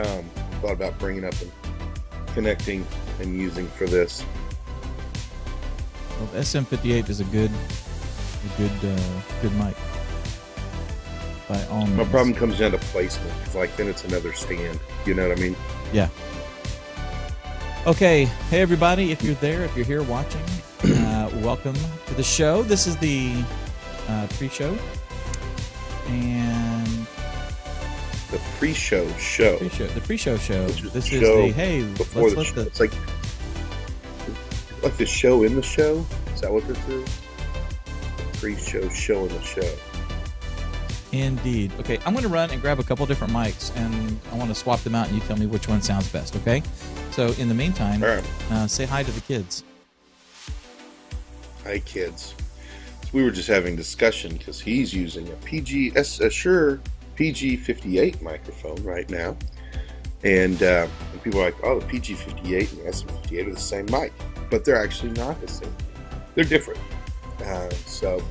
thought about bringing up and connecting and using for this. Well, the SM58 is a good mic. By all means. My problem comes down to placement, because like then it's another stand. You know what I mean? Yeah. Okay. Hey everybody, if you're there, if you're here watching, welcome to the show. This is the pre-show. And the pre-show show. The pre-show show. This is show the hey. Before the show. It's like the show in the show. Is that what this is? The pre-show show in the show. Indeed. Okay, I'm going to run and grab a couple different mics, and I want to swap them out, and you tell me which one sounds best. Okay. So in the meantime, all right. Say hi to the kids. Hi, kids. So we were just having discussion because he's using a Shure PG58 microphone right now, and people are like, "Oh, the PG58 and the SM58 are the same mic," but they're actually not the same. They're different. So,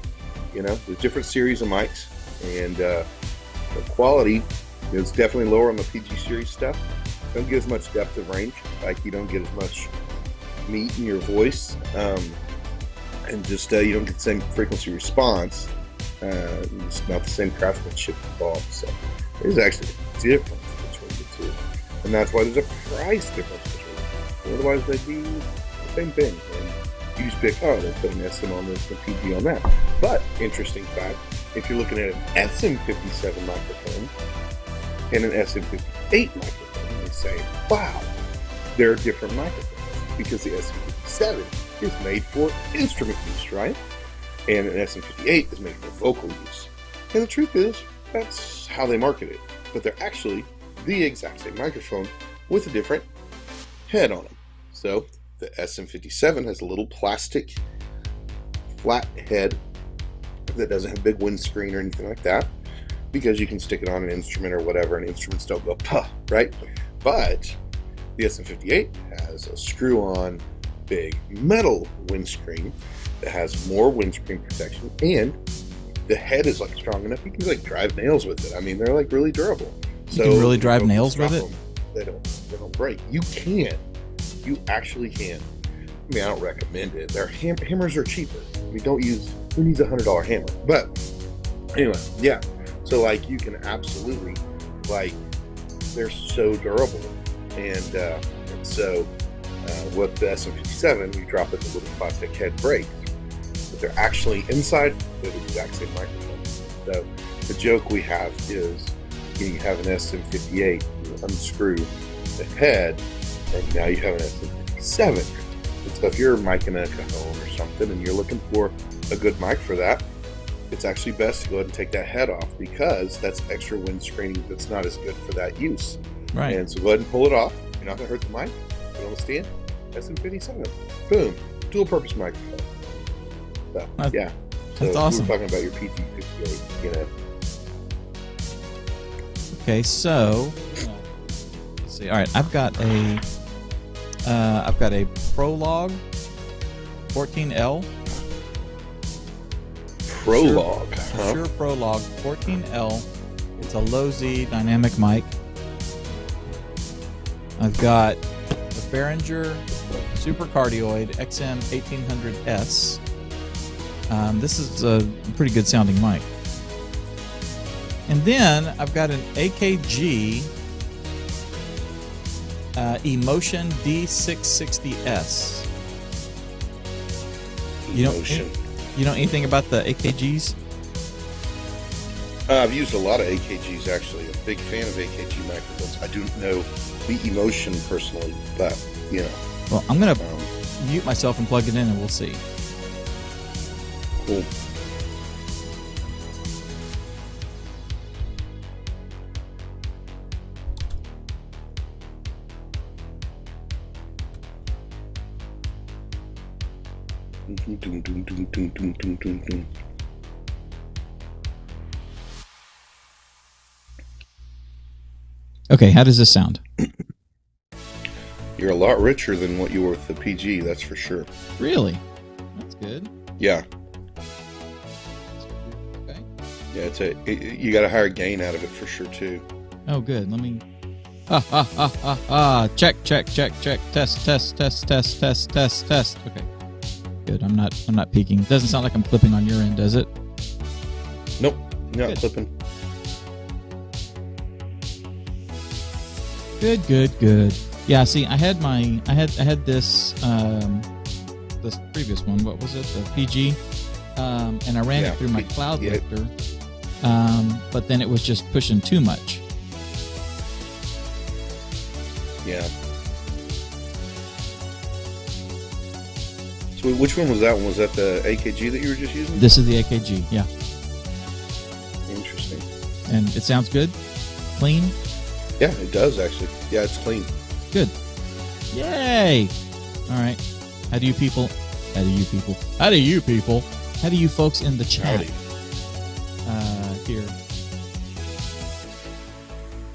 you know, there's different series of mics, and the quality is definitely lower on the PG series stuff. Don't get as much depth of range, like you don't get as much meat in your voice, and just you don't get the same frequency response. It's not the same craftsmanship involved, so there's actually a difference between the two, and that's why there's a price difference between them. Otherwise, they'd be the same thing. And you just pick, oh, they put an SM on this and PG on that. But interesting fact, if you're looking at an SM57 microphone and an SM58 microphone, you say, wow, they're different microphones, because the SM57 is made for instrument use, right? And an SM58 is made for vocal use. And the truth is, that's how they market it. But they're actually the exact same microphone with a different head on them. So the SM57 has a little plastic flat head that doesn't have a big windscreen or anything like that, because you can stick it on an instrument or whatever, and instruments don't go puh, right? But the SM58 has a screw-on big metal windscreen that has more windscreen protection, and the head is like strong enough you can like drive nails with it. I mean, they're like really durable. You can really drive nails with it? They don't break. You can. You actually can. I mean, I don't recommend it. Their hammers are cheaper. I mean, who needs $100 hammer? But anyway, yeah. So like, you can absolutely, like, they're so durable, and so with the SM57, you drop it, the little plastic head breaks, but they're actually inside. They're the exact same microphone. So the joke we have is, you have an SM58, you unscrew the head, and now you have an SM57. And so if you're micing a Cajon or something, and you're looking for a good mic for that, it's actually best to go ahead and take that head off, because that's extra wind screening that's not as good for that use. Right. And so go ahead and pull it off. You're not going to hurt the mic. Put it on the stand. SM57. Boom. Dual purpose microphone. So, yeah. So That's awesome. We're talking about your PT58, you know. Okay, so let's see. All right, I've got a Prologue 14L. Prologue. Shure Prologue 14L. It's a low Z dynamic mic. I've got the Behringer Super Cardioid XM1800S. This is a pretty good sounding mic. And then I've got an AKG Emotion D660S. You know anything about the AKGs? I've used a lot of AKGs, actually. I'm a big fan of AKG microphones. I do know the Emotion personally, but, you know. Well, I'm going to mute myself and plug it in, and we'll see. Cool. Okay, how does this sound? You're a lot richer than what you were with the PG, that's for sure. Really? That's good. Yeah. Okay. Yeah, you got a higher gain out of it for sure too. Oh, good. Let me Ha ha ha ha ha. Check, check, check, check. Test, test, test, test, test, test, test. Okay. Good. I'm not peeking. Doesn't sound like I'm clipping on your end, does it? Nope. Not clipping. Good, good, good. Yeah, see, I had this this previous one. What was it? The PG. And I ran it through my cloud lifter. But then it was just pushing too much. Yeah. So which one was that one? Was that the AKG that you were just using? This is the AKG, yeah. Interesting. And it sounds good? Clean? Yeah, it does actually. Yeah, it's clean. Good. Yay! All right. How do you people? How do you folks in the chat? Here.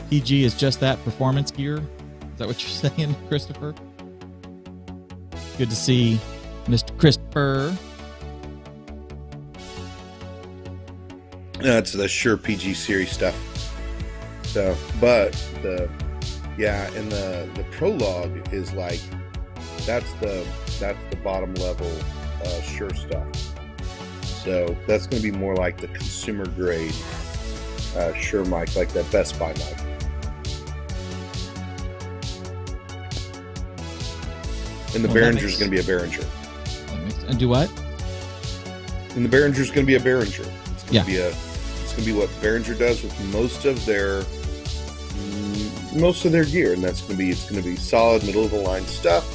PG is just that, performance gear. Is that what you're saying, Christopher? Good to see Mr. Christopher. It's the Shure PG series stuff. So, but the Prologue is like that's the bottom level Shure stuff. So that's going to be more like the consumer grade Shure mic, like that Best Buy mic. And the Behringer is going to be a Behringer. And do what? And the Behringer is going to be a Behringer. It's going to be it's going to be what Behringer does with most of their gear, and it's going to be solid, middle of the line stuff.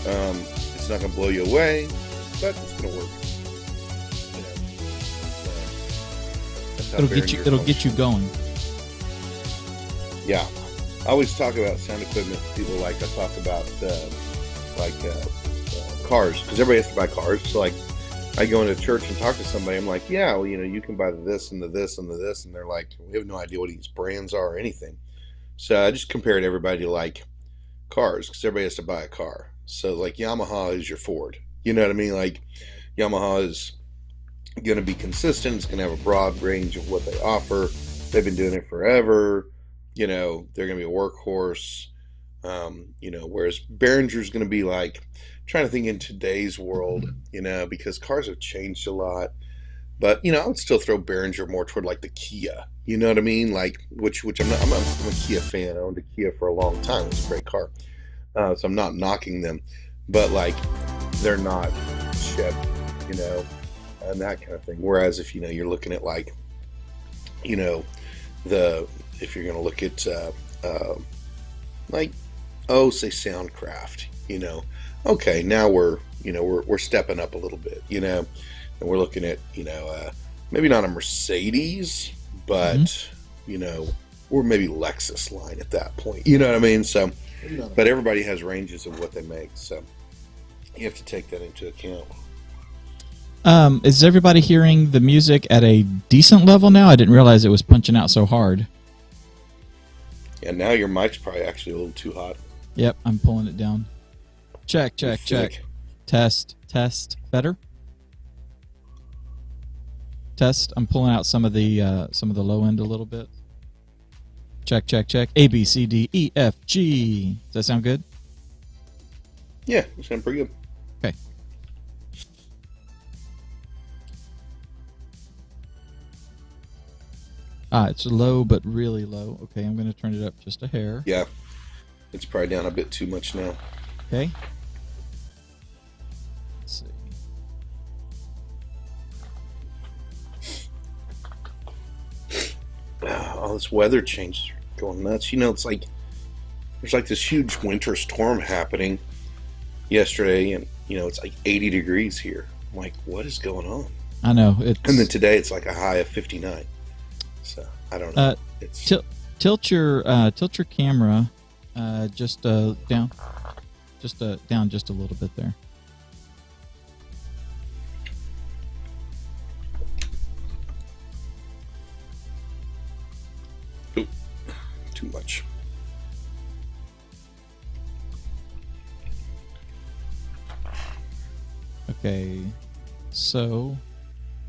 It's not going to blow you away, but it's going to work. It'll get you going. Yeah, I always talk about sound equipment. People I talk about cars, because everybody has to buy cars. So like, I go into church and talk to somebody. I'm like, yeah, well, you can buy the this and the this and the this, and they're like, we have no idea what these brands are or anything. So I just compared everybody to like cars, because everybody has to buy a car. So like Yamaha is your Ford. You know what I mean? Like Yamaha is going to be consistent. It's going to have a broad range of what they offer. They've been doing it forever. They're going to be a workhorse. Whereas Behringer is going to be like, trying to think in today's world, because cars have changed a lot. But I would still throw Behringer more toward like the Kia. You know what I mean? Like which I'm a Kia fan. I owned a Kia for a long time. It's a great car. So I'm not knocking them, but like they're not Chevy, and that kind of thing. Whereas if you're looking at like, if you're going to look at like, say Soundcraft, okay, now we're stepping up a little bit, and we're looking at maybe not a Mercedes, but or maybe Lexus line at that point. You know what I mean? So, but everybody has ranges of what they make, so you have to take that into account. Is everybody hearing the music at a decent level now? I didn't realize it was punching out so hard. And now your mic's probably actually a little too hot. Yep, I'm pulling it down. Check, check, check. Test, test. Better? Test. I'm pulling out some of the low end a little bit. Check, check, check. A, B, C, D, E, F, G. Does that sound good? Yeah, it sounds pretty good. Okay. It's low, but really low. Okay, I'm going to turn it up just a hair. Yeah, it's probably down a bit too much now. Okay. Let's see. All this weather change going nuts. It's like there's like this huge winter storm happening yesterday, and it's like 80 degrees here. I'm like, what is going on? I know. And then today it's like a high of 59. So I don't know. Tilt your camera just down, down just a little bit there. Ooh, too much. Okay, so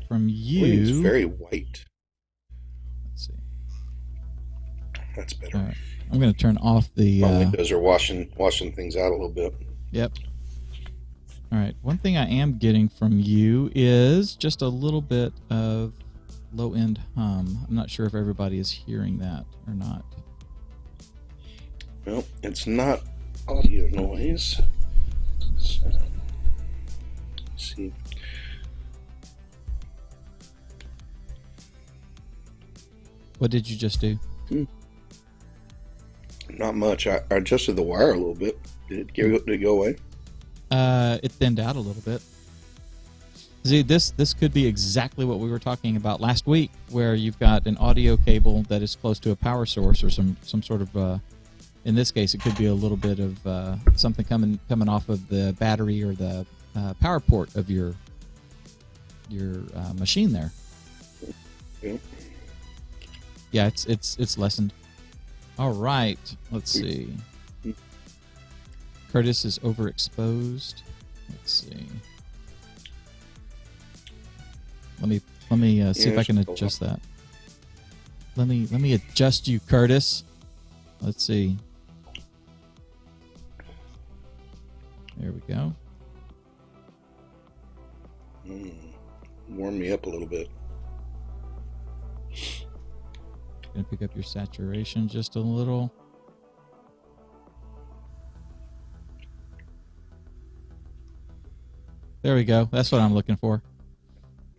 from you, it's very white. Let's see. That's better. All right. I'm going to turn off the... My windows are washing things out a little bit. Yep. All right. One thing I am getting from you is just a little bit of low-end hum. I'm not sure if everybody is hearing that or not. Well, it's not audio noise. So, let's see. What did you just do? Not much. I adjusted the wire a little bit. Did it go away? It thinned out a little bit. See, this could be exactly what we were talking about last week, where you've got an audio cable that is close to a power source or some sort of, in this case, it could be a little bit of something coming off of the battery or the power port of your machine there. Yeah. Yeah, it's lessened. All right, let's see. Curtis is overexposed. Let's see. Let me see if I can adjust that. Let me adjust you, Curtis. Let's see. There we go. Warm me up a little bit. Gonna pick up your saturation just a little. There we go. That's what I'm looking for.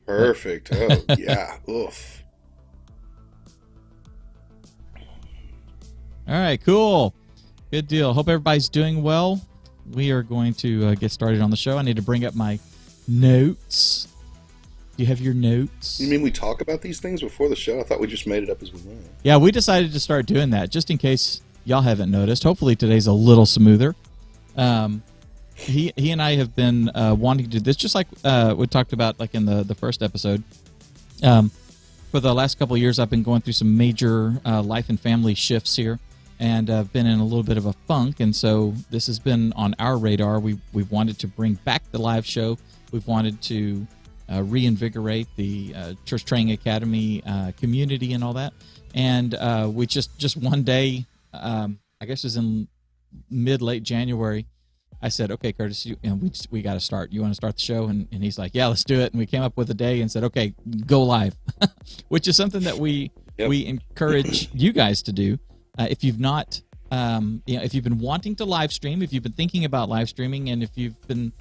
Perfect. Oh, yeah. Oof. All right, cool. Good deal. Hope everybody's doing well. We are going to get started on the show. I need to bring up my notes. Do you have your notes? You mean we talk about these things before the show? I thought we just made it up as we went. Yeah, we decided to start doing that just in case y'all haven't noticed. Hopefully today's a little smoother. He and I have been wanting to do this, just like we talked about like in the first episode. For the last couple of years, I've been going through some major life and family shifts here, and I've been in a little bit of a funk, and so this has been on our radar. We've wanted to bring back the live show. We've wanted to reinvigorate the Church Training Academy community and all that. And we just one day, I guess it was in late January, I said, okay, Curtis, we got to start. You want to start the show? And he's like, yeah, let's do it. And we came up with a day and said, okay, go live, which is something that we encourage you guys to do. If you've not, if you've been wanting to live stream, if you've been thinking about live streaming, and if you've been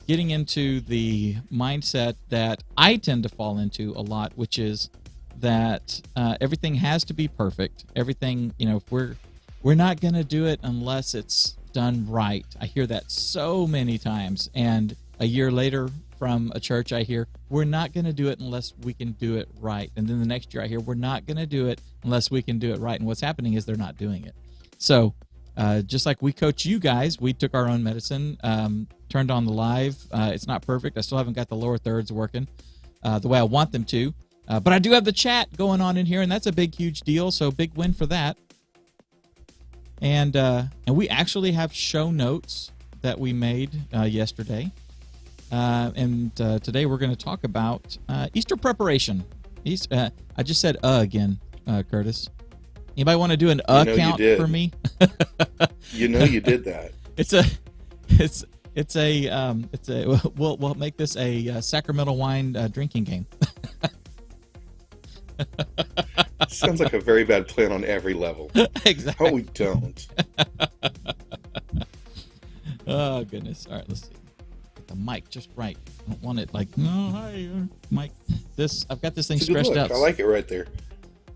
getting into the mindset that I tend to fall into a lot, which is that everything has to be perfect. Everything, if we're not going to do it unless it's done right. I hear that so many times, and a year later from a church I hear, we're not going to do it unless we can do it right. And then the next year I hear, we're not going to do it unless we can do it right. And what's happening is they're not doing it. So just like we coach you guys, we took our own medicine, turned on the live. It's not perfect. I still haven't got the lower thirds working the way I want them to. But I do have the chat going on in here, and that's a big, huge deal. So big win for that. And we actually have show notes that we made yesterday. And today we're going to talk about Easter preparation. I just said again, Curtis. Anybody want to do an count for me? You did that. We'll make this a Sacramento wine drinking game. Sounds like a very bad plan on every level. Exactly. Oh, we don't. Oh, goodness. All right, let's see. Get the mic just right. I don't want it like, no, hi, Mike. I've got this thing stretched out. I like it right there.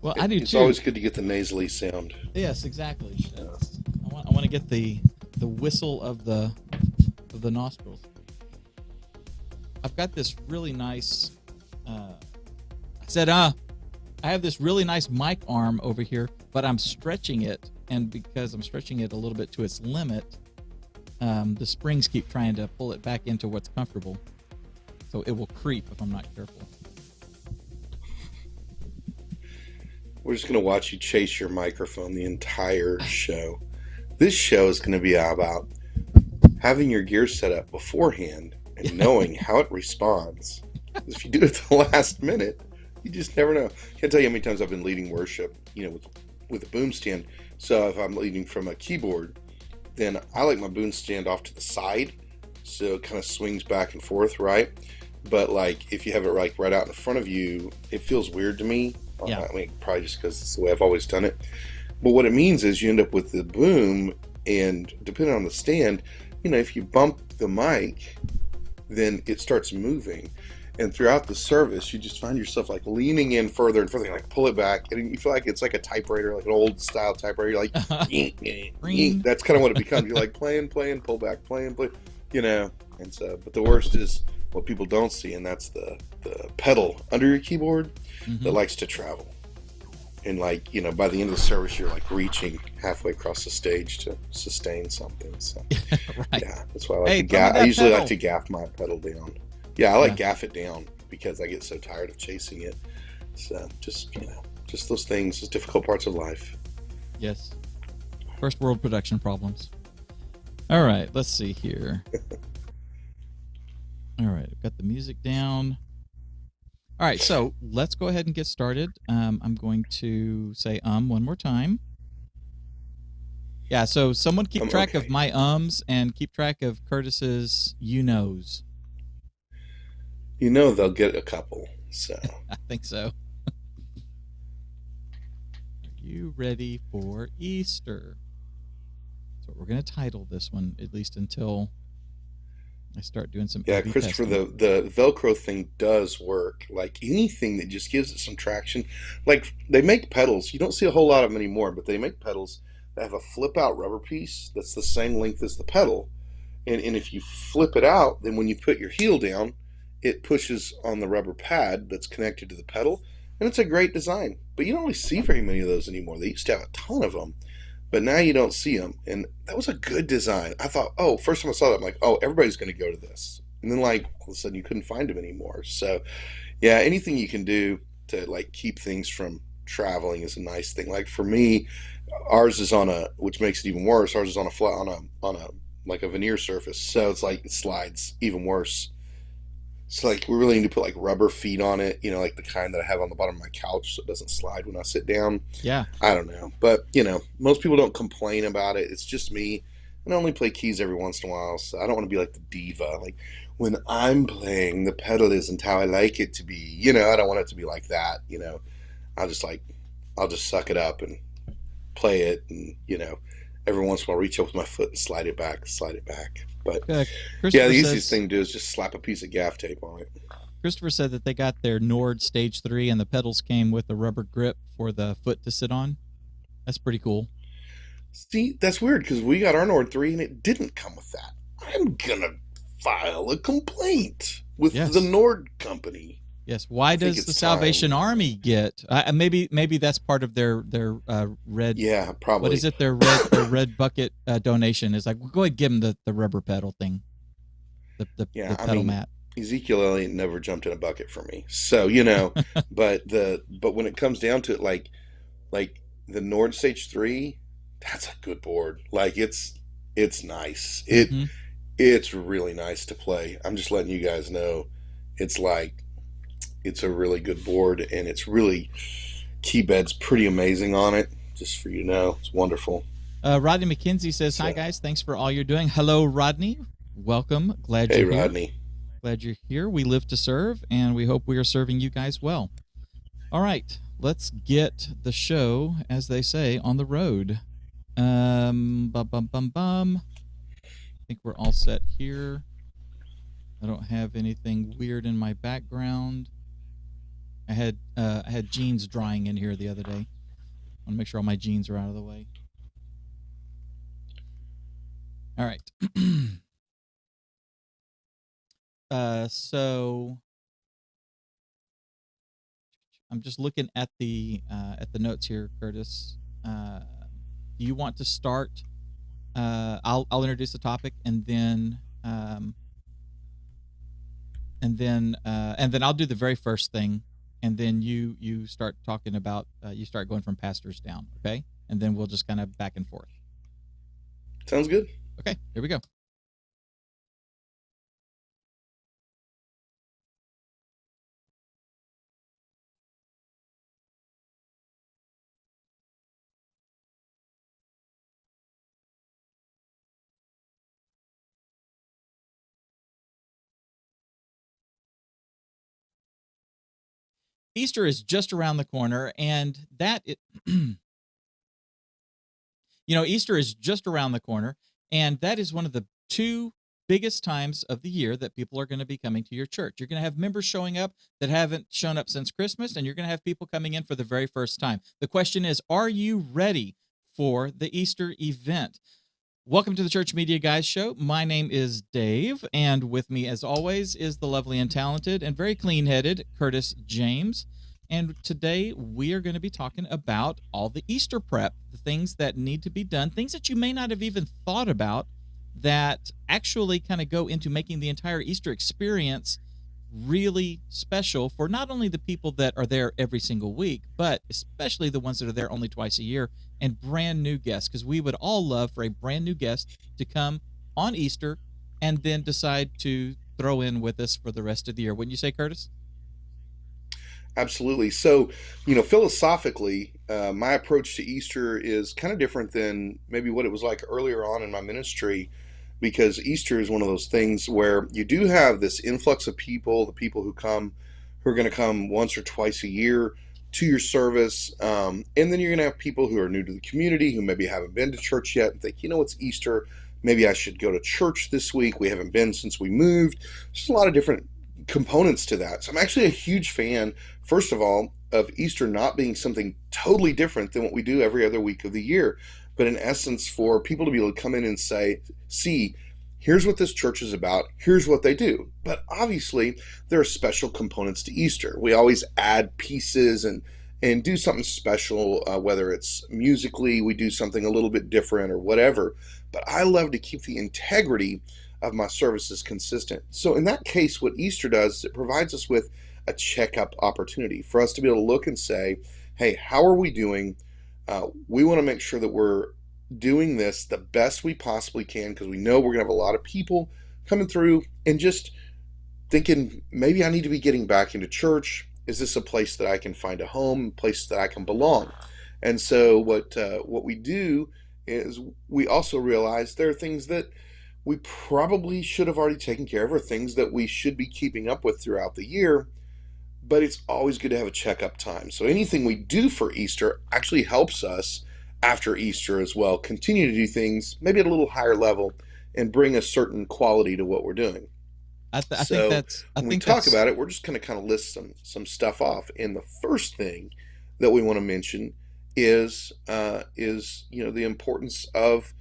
Well, I do too. It's always good to get the nasally sound. Yes, exactly. I want to get the whistle of the nostrils. I've got this really nice. I have this really nice mic arm over here, but I'm stretching it, and because I'm stretching it a little bit to its limit, the springs keep trying to pull it back into what's comfortable. So it will creep if I'm not careful. We're just going to watch you chase your microphone the entire show. This show is going to be about having your gear set up beforehand and knowing how it responds. If you do it at the last minute, you just never know. Can't tell you how many times I've been leading worship, with with a boom stand. So if I'm leading from a keyboard, then I like my boom stand off to the side, so it kind of swings back and forth, right? But like if you have it like right out in front of you, it feels weird to me. Yeah. I mean, probably just because it's the way I've always done it. But what it means is you end up with the boom, and depending on the stand, if you bump the mic, then it starts moving. And throughout the service, you just find yourself like leaning in further and further, like pull it back, and you feel like it's like a typewriter, like an old style typewriter. You're like, yink, yink, yink. That's kind of what it becomes. You're like playing, pull back, playing, play, And so, but the worst is what people don't see, and that's the pedal under your keyboard that likes to travel. And like, by the end of the service, you're like reaching halfway across the stage to sustain something. So, right. Yeah, that's why I like to gaff. I usually like to gaff my pedal down. Yeah, I like gaff it down because I get so tired of chasing it. So just those things, those difficult parts of life. Yes. First world production problems. All right, let's see here. All right, I've got the music down. All right, so let's go ahead and get started. I'm going to say one more time. Yeah, so someone keep track of my ums and keep track of Curtis's you-knows. They'll get a couple, so. I think so. Are you ready for Easter? That's what we're going to title this one, at least until I start doing some Yeah, A/B Christopher, testing. the Velcro thing does work. Like anything that just gives it some traction. Like they make pedals. You don't see a whole lot of them anymore, but they make pedals that have a flip out rubber piece that's the same length as the pedal. And if you flip it out, then when you put your heel down, it pushes on the rubber pad that's connected to the pedal. And it's a great design. But you don't really see very many of those anymore. They used to have a ton of them. But now you don't see them, and that was a good design. I thought, first time I saw that, I'm like, everybody's going to go to this, and then like all of a sudden you couldn't find them anymore. So, yeah, anything you can do to like keep things from traveling is a nice thing. Like for me, ours is which makes it even worse. Ours is on a flat on a like a veneer surface, so it's like it slides even worse. So like we really need to put like rubber feet on it, like the kind that I have on the bottom of my couch so it doesn't slide when I sit down. Yeah. I don't know. But, most people don't complain about it. It's just me. And I only play keys every once in a while, so I don't want to be like the diva. Like when I'm playing, the pedal isn't how I like it to be. I don't want it to be like that. I'll just suck it up and play it and, every once in a while reach up with my foot and slide it back. But yeah, the easiest thing to do is just slap a piece of gaff tape on it. Christopher said that they got their Nord Stage 3 and the pedals came with a rubber grip for the foot to sit on. That's pretty cool. See, that's weird because we got our Nord 3 and it didn't come with that. I'm going to file a complaint with the Nord company. Yes. Why does the Salvation Army get? Maybe that's part of their red. Yeah, probably. What is it? Their red bucket donation is like, well, go ahead, give them the rubber pedal thing. The pedal mat. Ezekiel Elliott never jumped in a bucket for me, so but when it comes down to it, like the Nord Stage 3, that's a good board. Like it's nice. It's really nice to play. I'm just letting you guys know, it's a really good board, and it's really key bed's pretty amazing on it. Just for you to know, it's wonderful. Rodney McKenzie says, "Hi guys, thanks for all you're doing." Hello, Rodney. Welcome. Glad you're here. Hey, Rodney. Glad you're here. We live to serve, and we hope we are serving you guys well. All right, let's get the show, as they say, on the road. I think we're all set here. I don't have anything weird in my background. I had jeans drying in here the other day. I want to make sure all my jeans are out of the way. All right. So I'm just looking at the notes here, Curtis. Do you want to start? I'll introduce the topic, and then I'll do the very first thing, and then you start talking about you start going from pastors down, okay? And then we'll just kind of back and forth. Sounds good. Okay, here we go. Easter is just around the corner, and Easter is just around the corner, and that is one of the two biggest times of the year that people are going to be coming to your church. You're going to have members showing up that haven't shown up since Christmas, and you're going to have people coming in for the very first time. The question is, are you ready for the Easter event? Welcome to the Church Media Guys Show. My name is Dave, and with me, as always, is the lovely and talented and very clean-headed Curtis James. And today we are going to be talking about all the Easter prep, the things that need to be done, things that you may not have even thought about that actually kind of go into making the entire Easter experience really special for not only the people that are there every single week, but especially the ones that are there only twice a year and brand new guests, because we would all love for a brand new guest to come on Easter and then decide to throw in with us for the rest of the year. Wouldn't you say, Curtis? Absolutely. So, philosophically, my approach to Easter is kind of different than maybe what it was like earlier on in my ministry, because Easter is one of those things where you do have this influx of people, the people who are going to come once or twice a year to your service. And then you're going to have people who are new to the community, who maybe haven't been to church yet and think, it's Easter. Maybe I should go to church this week. We haven't been since we moved. There's a lot of different components to that. So I'm actually a huge fan, first of all, of Easter not being something totally different than what we do every other week of the year, but in essence for people to be able to come in and say, see, here's what this church is about, here's what they do. But obviously there are special components to Easter. We always add pieces and do something special, whether it's musically, we do something a little bit different or whatever. But I love to keep the integrity of my services consistent. So in that case, what Easter does is it provides us with a checkup opportunity for us to be able to look and say, hey, how are we doing? We want to make sure that we're doing this the best we possibly can, because we know we're going to have a lot of people coming through and just thinking, maybe I need to be getting back into church. Is this a place that I can find a home, a place that I can belong? And so what we do is we also realize there are things that we probably should have already taken care of, or things that we should be keeping up with throughout the year, but it's always good to have a checkup time. So anything we do for Easter actually helps us after Easter as well continue to do things maybe at a little higher level and bring a certain quality to what we're doing. I think that's when we talk about it, we're just going to kind of list some stuff off. And the first thing that we want to mention is the importance of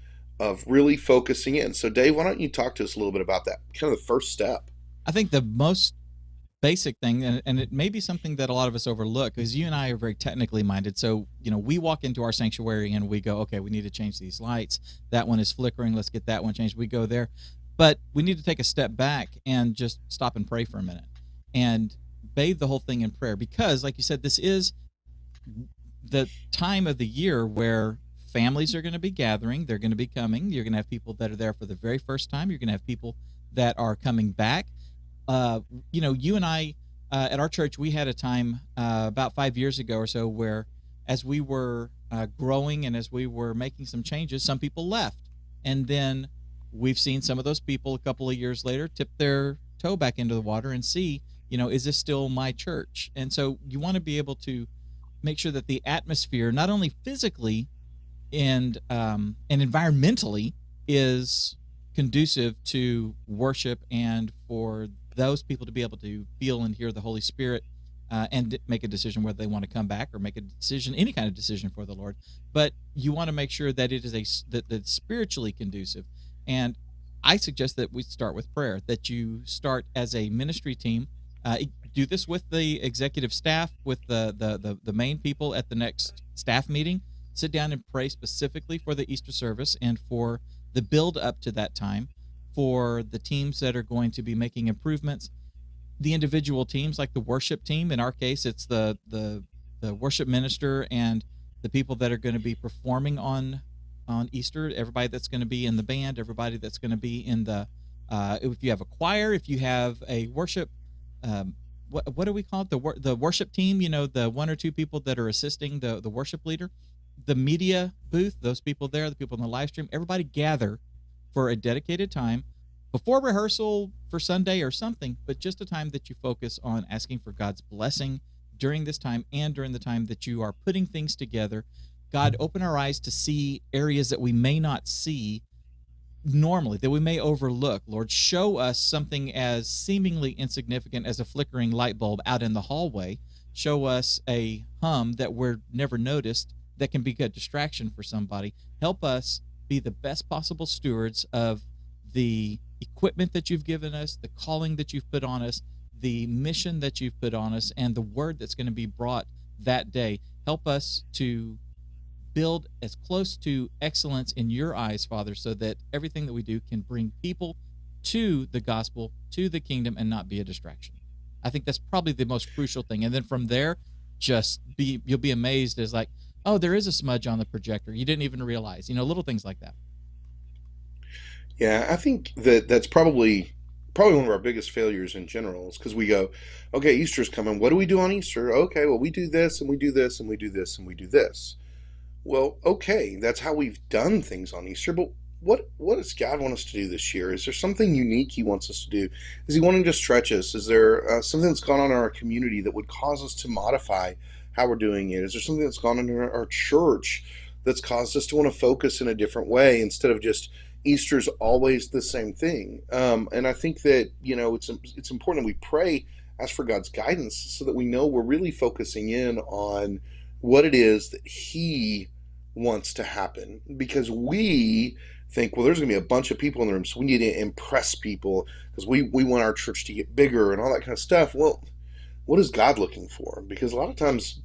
really focusing in. So Dave, why don't you talk to us a little bit about that, kind of the first step? I think the most basic thing, and it may be something that a lot of us overlook, because you and I are very technically minded. So, we walk into our sanctuary and we go, okay, we need to change these lights. That one is flickering. Let's get that one changed. We go there. But we need to take a step back and just stop and pray for a minute and bathe the whole thing in prayer. Because, like you said, this is the time of the year where families are going to be gathering. They're going to be coming. You're going to have people that are there for the very first time. You're going to have people that are coming back. You and I, at our church, we had a time about 5 years ago or so where, as we were growing and as we were making some changes, some people left. And then we've seen some of those people a couple of years later tip their toe back into the water and see, is this still my church? And so you want to be able to make sure that the atmosphere, not only physically and environmentally, is conducive to worship and for those people to be able to feel and hear the Holy Spirit and make a decision whether they want to come back or make a decision, any kind of decision for the Lord. But you want to make sure that it is that's spiritually conducive. And I suggest that we start with prayer, that you start as a ministry team. Do this with the executive staff, with the main people at the next staff meeting. Sit down and pray specifically for the Easter service and for the build up to that time, for the teams that are going to be making improvements, the individual teams like the worship team. In our case, it's the worship minister and the people that are going to be performing on Easter, everybody that's going to be in the band, everybody that's going to be in the if you have a choir, if you have a worship what do we call it, the worship team, the one or two people that are assisting the worship leader, the media booth, those people there, the people in the live stream, everybody gather for a dedicated time before rehearsal for Sunday or something, but just a time that you focus on asking for God's blessing, during this time and during the time that you are putting things together. God, open our eyes to see areas that we may not see normally, that we may overlook. Lord, show us something as seemingly insignificant as a flickering light bulb out in the hallway. Show us a hum that we're never noticed that can be a distraction for somebody. Help us be the best possible stewards of the equipment that you've given us, the calling that you've put on us, the mission that you've put on us, and the word that's going to be brought that day. Help us to build as close to excellence in your eyes, Father, so that everything that we do can bring people to the gospel, to the kingdom, and not be a distraction. I think that's probably the most crucial thing. And then from there, you'll be amazed as like, oh, there is a smudge on the projector. You didn't even realize, little things like that. Yeah, I think that's probably one of our biggest failures in general is because we go, okay, Easter's coming. What do we do on Easter? Okay, well, we do this and we do this and we do this and we do this. Well, okay, that's how we've done things on Easter, but what does God want us to do this year? Is there something unique He wants us to do? Is He wanting to stretch us? Is there something that's gone on in our community that would cause us to modify how we're doing it? Is there something that's gone on in our church that's caused us to want to focus in a different way instead of just Easter's always the same thing? And I think that it's important that we pray, ask for God's guidance, so that we know we're really focusing in on what it is that He wants to happen, because we think, well, there's going to be a bunch of people in the room, so we need to impress people because we want our church to get bigger and all that kind of stuff. Well, what is God looking for? Because a lot of times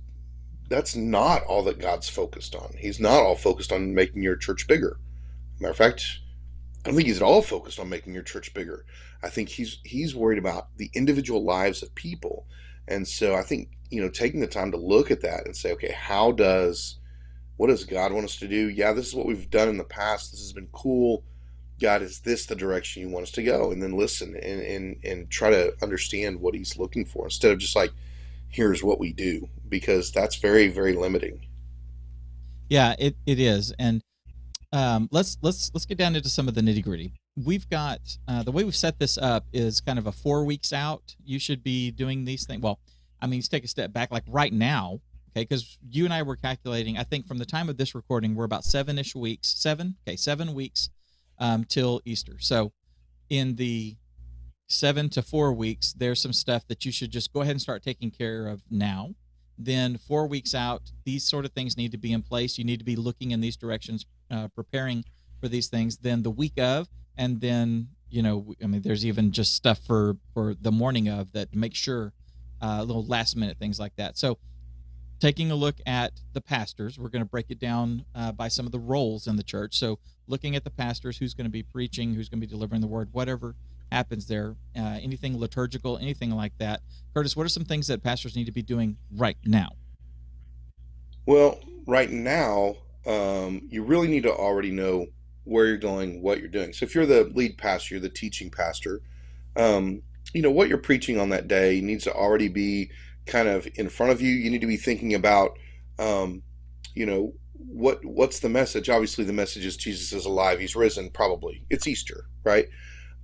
that's not all that God's focused on. He's not all focused on making your church bigger. Matter of fact, I don't think He's at all focused on making your church bigger. I think he's worried about the individual lives of people. And so I think, taking the time to look at that and say, okay, what does God want us to do? Yeah, this is what we've done in the past. This has been cool. God, is this the direction You want us to go? And then listen and try to understand what He's looking for instead of just like, here's what we do, because that's very, very limiting. Yeah, it is. And let's get down into some of the nitty gritty. We've got the way we've set this up is kind of a 4 weeks out. You should be doing these things. Well, I mean, let's take a step back. Like right now, okay, because you and I were calculating. I think from the time of this recording, we're about 7-ish weeks. 7 weeks till Easter. So in the 7 to 4 weeks, there's some stuff that you should just go ahead and start taking care of now. Then 4 weeks out, these sort of things need to be in place. You need to be looking in these directions, preparing for these things. Then the week of, and then, there's even just stuff for the morning of that, make sure little last minute things like that. So taking a look at the pastors, we're going to break it down by some of the roles in the church. So looking at the pastors, who's going to be preaching, who's going to be delivering the word, whatever happens there, anything liturgical, anything like that. Curtis, what are some things that pastors need to be doing right now? Well, right now, you really need to already know where you're going, what you're doing. So if you're the lead pastor, you're the teaching pastor, what you're preaching on that day needs to already be kind of in front of you. You need to be thinking about, what's the message? Obviously, the message is Jesus is alive. He's risen. Probably it's Easter, right?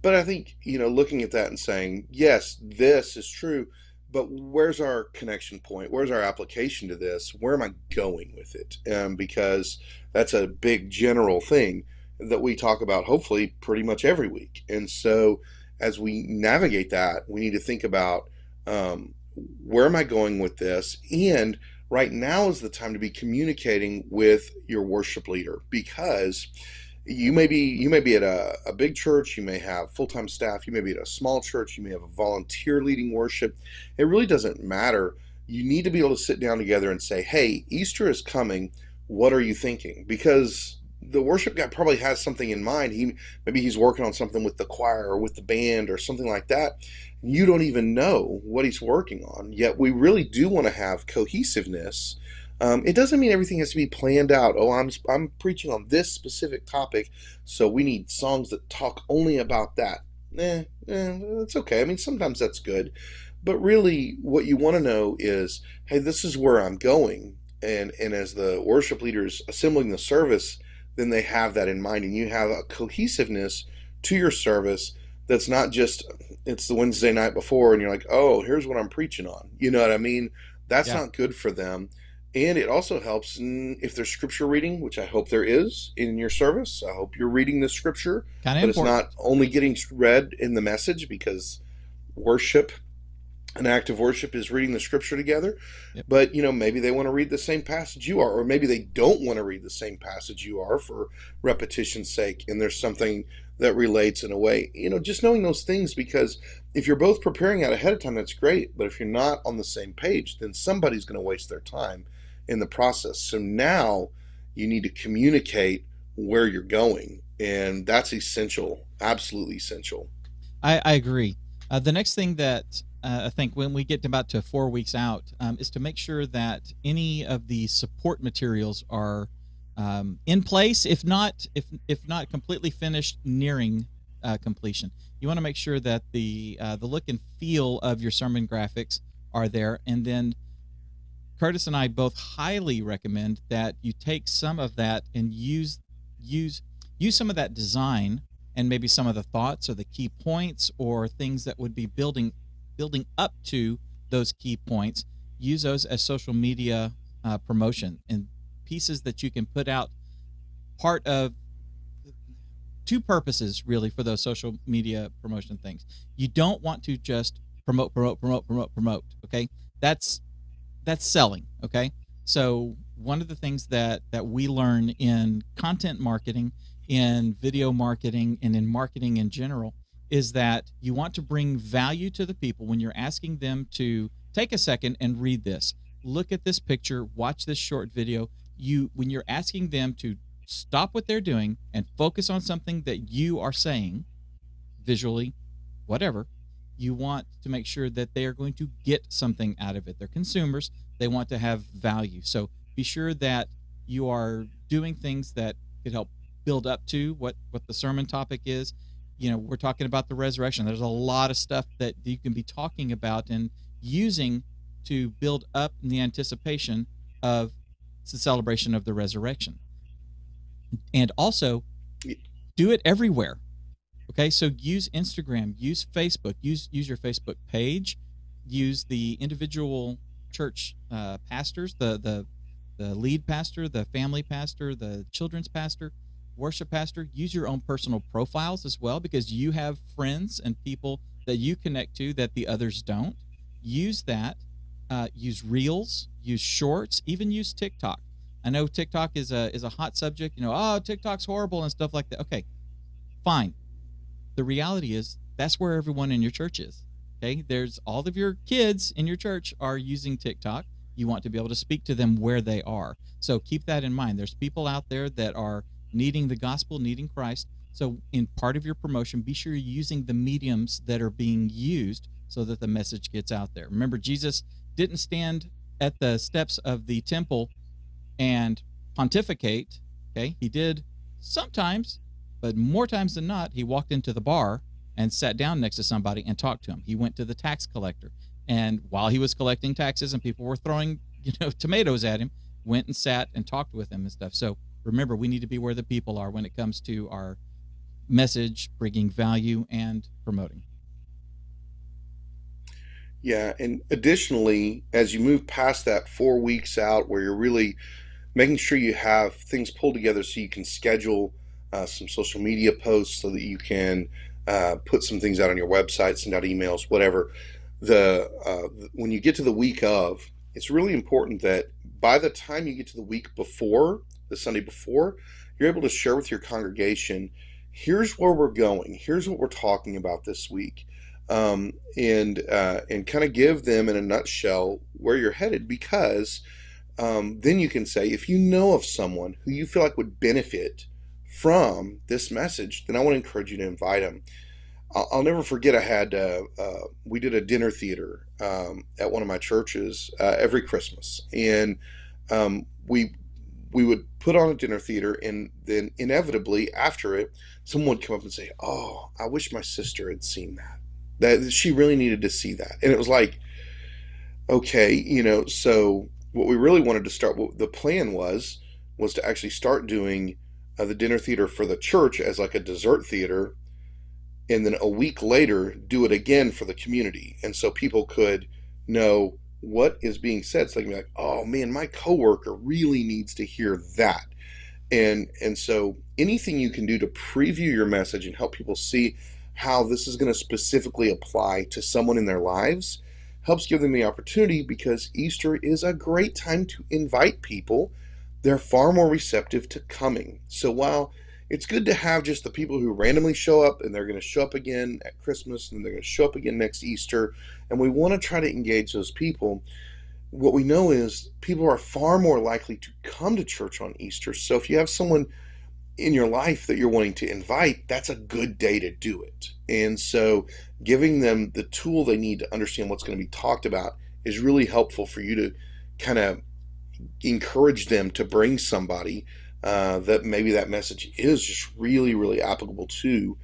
But I think, looking at that and saying, yes, this is true, but where's our connection point? Where's our application to this? Where am I going with it? Because that's a big general thing that we talk about, hopefully, pretty much every week. And so as we navigate that, we need to think about, where am I going with this? And right now is the time to be communicating with your worship leader, because you may be at a big church, you may have full-time staff, you may be at a small church, you may have a volunteer leading worship. It really doesn't matter. You need to be able to sit down together and say, hey, Easter is coming. What are you thinking? Because the worship guy probably has something in mind. Maybe he's working on something with the choir or with the band or something like that. You don't even know what he's working on. Yet we really do want to have cohesiveness. It doesn't mean everything has to be planned out. Oh, I'm preaching on this specific topic, so we need songs that talk only about that. It's okay. I mean, sometimes that's good. But really, what you want to know is, hey, this is where I'm going. And as the worship leaders assembling the service, then they have that in mind, and you have a cohesiveness to your service that's not just, it's the Wednesday night before and you're like, oh, here's what I'm preaching on. You know what I mean? That's Yeah, not good for them. And it also helps if there's scripture reading, which I hope there is in your service. I hope you're reading the scripture, kind of but it's important. not only getting read in the message, because worship, an act of worship, is reading the scripture together. Yep. But maybe they want to read the same passage you are, or maybe they don't want to read the same passage you are for repetition's sake, and there's something that relates in a way. Just knowing those things, because if you're both preparing out ahead of time, that's great. But if you're not on the same page, then somebody's going to waste their time in the process. So now you need to communicate where you're going, and that's essential, absolutely essential. I agree. The next thing that I think when we get about to 4 weeks out is to make sure that any of the support materials are in place, if not completely finished, nearing completion. You want to make sure that the look and feel of your sermon graphics are there, and then Curtis and I both highly recommend that you take some of that and use some of that design and maybe some of the thoughts or the key points or things that would be building up to those key points. Use those as social media promotion and pieces that you can put out. Part of two purposes really for those social media promotion things. You don't want to just promote. Okay, that's selling. Okay, so one of the things that we learn in content marketing, in video marketing, and in marketing in general is that you want to bring value to the people when you're asking them to take a second and read this, look at this picture, watch this short video. When you're asking them to stop what they're doing and focus on something that you are saying visually, whatever, you want to make sure that they are going to get something out of it. They're consumers. They want to have value. So be sure that you are doing things that could help build up to what the sermon topic is. We're talking about the resurrection. There's a lot of stuff that you can be talking about and using to build up in the anticipation of the celebration of the resurrection. And also do it everywhere. Okay, so use Instagram, use Facebook, use your Facebook page, use the individual church pastors, the lead pastor, the family pastor, the children's pastor, worship pastor. Use your own personal profiles as well, because you have friends and people that you connect to that the others don't. Use that. Use Reels, use Shorts, even use TikTok. I know TikTok is a hot subject. Oh, TikTok's horrible and stuff like that. Okay, fine. The reality is that's where everyone in your church is. Okay, there's all of your kids in your church are using TikTok. You want to be able to speak to them where they are. So keep that in mind. There's people out there that are needing the gospel, needing Christ. So in part of your promotion, be sure you're using the mediums that are being used so that the message gets out there. Remember, Jesus didn't stand at the steps of the temple and pontificate. Okay, he did sometimes, but more times than not, he walked into the bar and sat down next to somebody and talked to him. He went to the tax collector, and while he was collecting taxes and people were throwing tomatoes at him, went and sat and talked with him and stuff. So remember, we need to be where the people are when it comes to our message, bringing value and promoting. Yeah, and additionally, as you move past that 4 weeks out, where you're really making sure you have things pulled together so you can schedule some social media posts, so that you can put some things out on your website, send out emails, whatever. When you get to the week of, it's really important that by the time you get to the week before, the Sunday before, you're able to share with your congregation, here's where we're going, here's what we're talking about this week, and kind of give them in a nutshell where you're headed, because then you can say, if you know of someone who you feel like would benefit from this message, then I want to encourage you to invite them. I'll never forget, we did a dinner theater at one of my churches every Christmas, and we would put on a dinner theater, and then inevitably after it, someone would come up and say, "Oh, I wish my sister had seen that. That she really needed to see that." And it was like, okay, so what we really wanted to start, what the plan was to actually start doing the dinner theater for the church as like a dessert theater, and then a week later do it again for the community, and so people could know what is being said. So they can be like, oh man, my coworker really needs to hear that. And so anything you can do to preview your message and help people see how this is going to specifically apply to someone in their lives helps give them the opportunity, because Easter is a great time to invite people. They're far more receptive to coming. So while it's good to have just the people who randomly show up, and they're going to show up again at Christmas, and they're going to show up again next Easter, and we want to try to engage those people, what we know is people are far more likely to come to church on Easter. So if you have someone in your life that you're wanting to invite, that's a good day to do it. And so giving them the tool they need to understand what's going to be talked about is really helpful for you to kind of encourage them to bring somebody that maybe that message is just really, really applicable to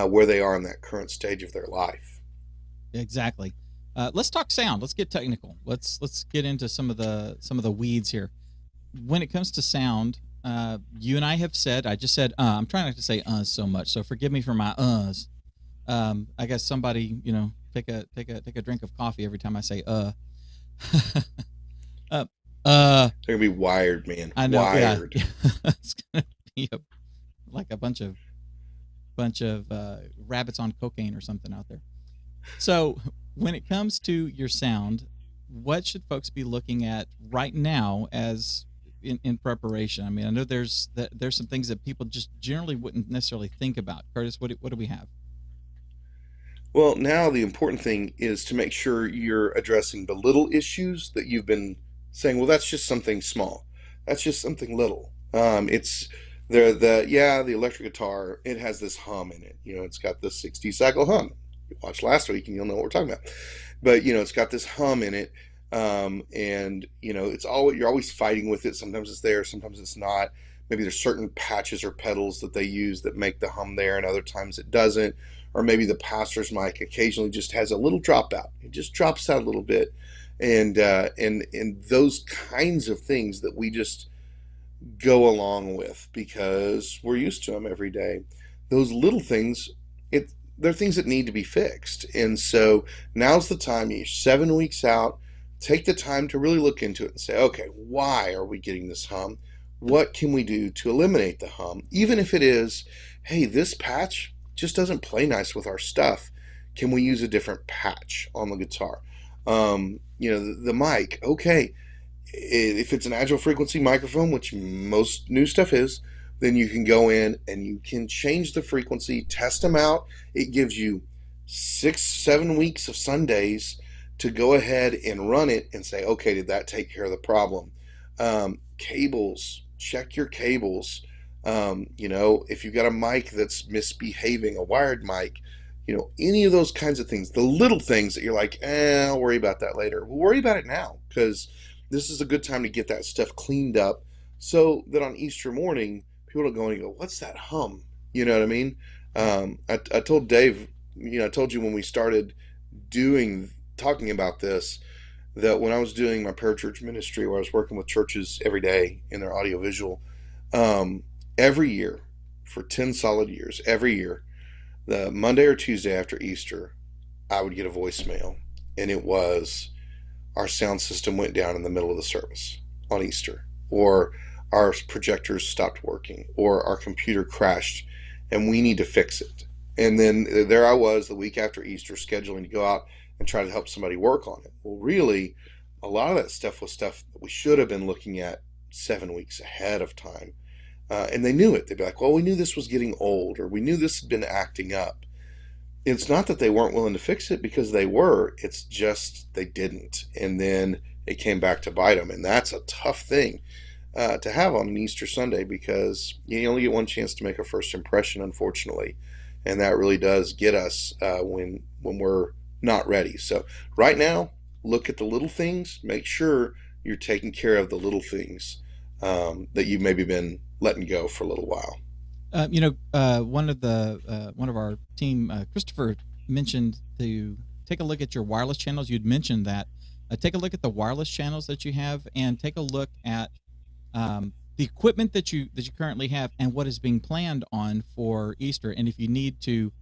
where they are in that current stage of their life. Exactly. Let's talk sound. Let's get technical. Let's get into some of the weeds here. When it comes to sound, you and I have said. I just said. I'm trying not to say so much, so forgive me for my uhs. I guess somebody, take a drink of coffee every time I say They're gonna be wired, man. I know. Wired. Yeah. It's gonna be like a bunch of rabbits on cocaine or something out there. So when it comes to your sound, what should folks be looking at right now as in preparation? I mean, I know there's some things that people just generally wouldn't necessarily think about. Curtis, what do we have? Well, now the important thing is to make sure you're addressing the little issues that you've been saying, well, that's just something small. That's just something little. It's the electric guitar, it has this hum in it. It's got this 60 cycle hum. You watch last week and you'll know what we're talking about. But it's got this hum in it. And it's you're always fighting with it. Sometimes it's there, sometimes it's not. Maybe there's certain patches or pedals that they use that make the hum there, and other times it doesn't. Or maybe the pastor's mic occasionally just has a little dropout. It just drops out a little bit, and those kinds of things that we just go along with because we're used to them every day. Those little things, they're things that need to be fixed. And so now's the time. You're 7 weeks out. Take the time to really look into it and say, okay, why are we getting this hum? What can we do to eliminate the hum? Even if it is, hey, this patch just doesn't play nice with our stuff. Can we use a different patch on the guitar? The mic, okay. If it's an agile frequency microphone, which most new stuff is, then you can go in and you can change the frequency, test them out. It gives you 6-7 weeks of Sundays to go ahead and run it and say, okay, did that take care of the problem? Cables, check your cables. If you've got a mic that's misbehaving, a wired mic, any of those kinds of things, the little things that you're like, I'll worry about that later. Well, worry about it now, because this is a good time to get that stuff cleaned up so that on Easter morning, people don't go and go, what's that hum? You know what I mean? I told Dave, I told you when we started talking about this, that when I was doing my parachurch ministry, where I was working with churches every day in their audiovisual, every year for 10 solid years, every year, the Monday or Tuesday after Easter, I would get a voicemail, and it was, our sound system went down in the middle of the service on Easter, or our projectors stopped working, or our computer crashed and we need to fix it. And then there I was the week after Easter scheduling to go out and try to help somebody work on it. Well, really, a lot of that stuff was stuff that we should have been looking at 7 weeks ahead of time. And they knew it. They'd be like, well, we knew this was getting old, or we knew this had been acting up. It's not that they weren't willing to fix it, because they were. It's just they didn't. And then it came back to bite them. And that's a tough thing to have on an Easter Sunday, because you only get one chance to make a first impression, unfortunately. And that really does get us when we're not ready. So right now, look at the little things. Make sure you're taking care of the little things that you've maybe been letting go for a little while. One of our team, Christopher, mentioned to take a look at your wireless channels. You'd mentioned that. Take a look at the wireless channels that you have, and take a look at the equipment that you currently have and what is being planned on for Easter. And if you need to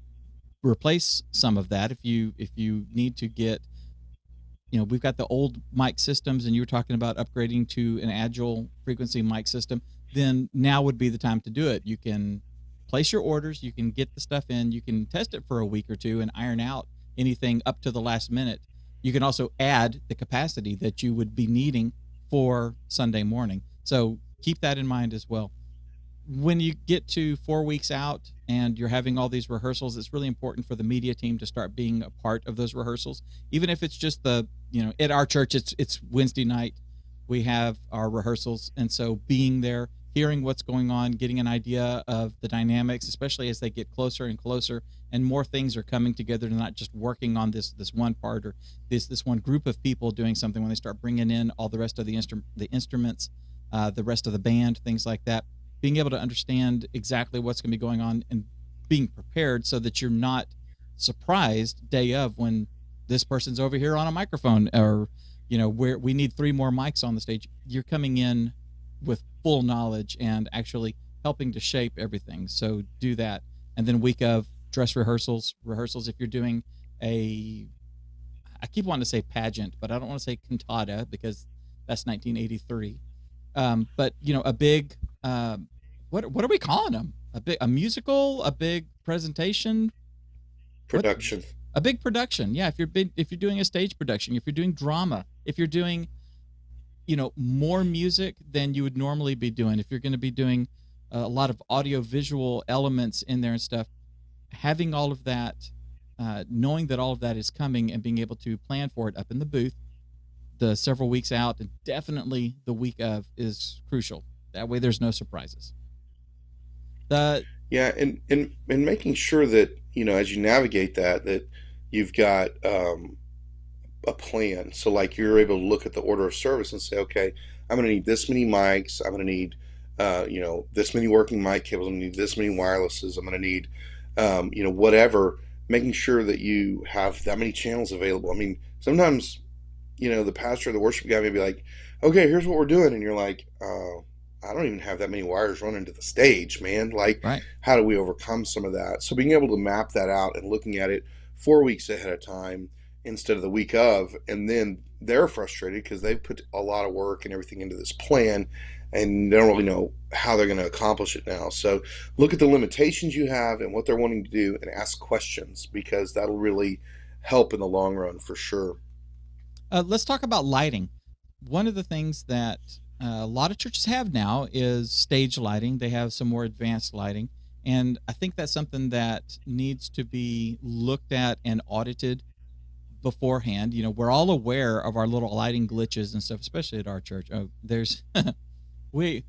replace some of that, if you need to get we've got the old mic systems, and you were talking about upgrading to an agile frequency mic system, then now would be the time to do it. You can place your orders, you can get the stuff in, you can test it for a week or two and iron out anything up to the last minute. You can also add the capacity that you would be needing for Sunday morning. So keep that in mind as well. When you get to 4 weeks out and you're having all these rehearsals, it's really important for the media team to start being a part of those rehearsals. Even if it's just at our church, it's Wednesday night, we have our rehearsals. And so being there, hearing what's going on, getting an idea of the dynamics, especially as they get closer and closer and more things are coming together, not just working on this one part or this one group of people doing something. When they start bringing in all the rest of the instruments, the rest of the band, things like that, being able to understand exactly what's going to be going on and being prepared so that you're not surprised day of when this person's over here on a microphone, or where we need 3 more mics on the stage. You're coming in with full knowledge and actually helping to shape everything. So do that. And then week of dress rehearsals, if you're doing I keep wanting to say pageant, but I don't want to say cantata because that's 1983. But a big, what are we calling them? A musical, a big presentation, production. A big production. Yeah. If you're doing a stage production, if you're doing drama, if you're doing, more music than you would normally be doing, if you're going to be doing a lot of audio visual elements in there and stuff, having all of that, knowing that all of that is coming and being able to plan for it up in the booth, the several weeks out, and definitely the week of, is crucial. That way there's no surprises. And making sure that, as you navigate that you've got a plan. So like you're able to look at the order of service and say, okay, I'm going to need this many mics. I'm going to need, this many working mic cables. I'm going to need this many wirelesses. I'm going to need, whatever, making sure that you have that many channels available. I mean, sometimes, the pastor or the worship guy may be like, okay, here's what we're doing. And you're like, I don't even have that many wires running to the stage, man. Like, right. How do we overcome some of that? So being able to map that out and looking at it 4 weeks ahead of time instead of the week of, and then they're frustrated because they've put a lot of work and everything into this plan and they don't really know how they're going to accomplish it now. So look at the limitations you have and what they're wanting to do and ask questions, because that'll really help in the long run for sure. Let's talk about lighting. One of the things that a lot of churches have now is stage lighting. They have some more advanced lighting. And I think that's something that needs to be looked at and audited beforehand. We're all aware of our little lighting glitches and stuff, especially at our church. There's we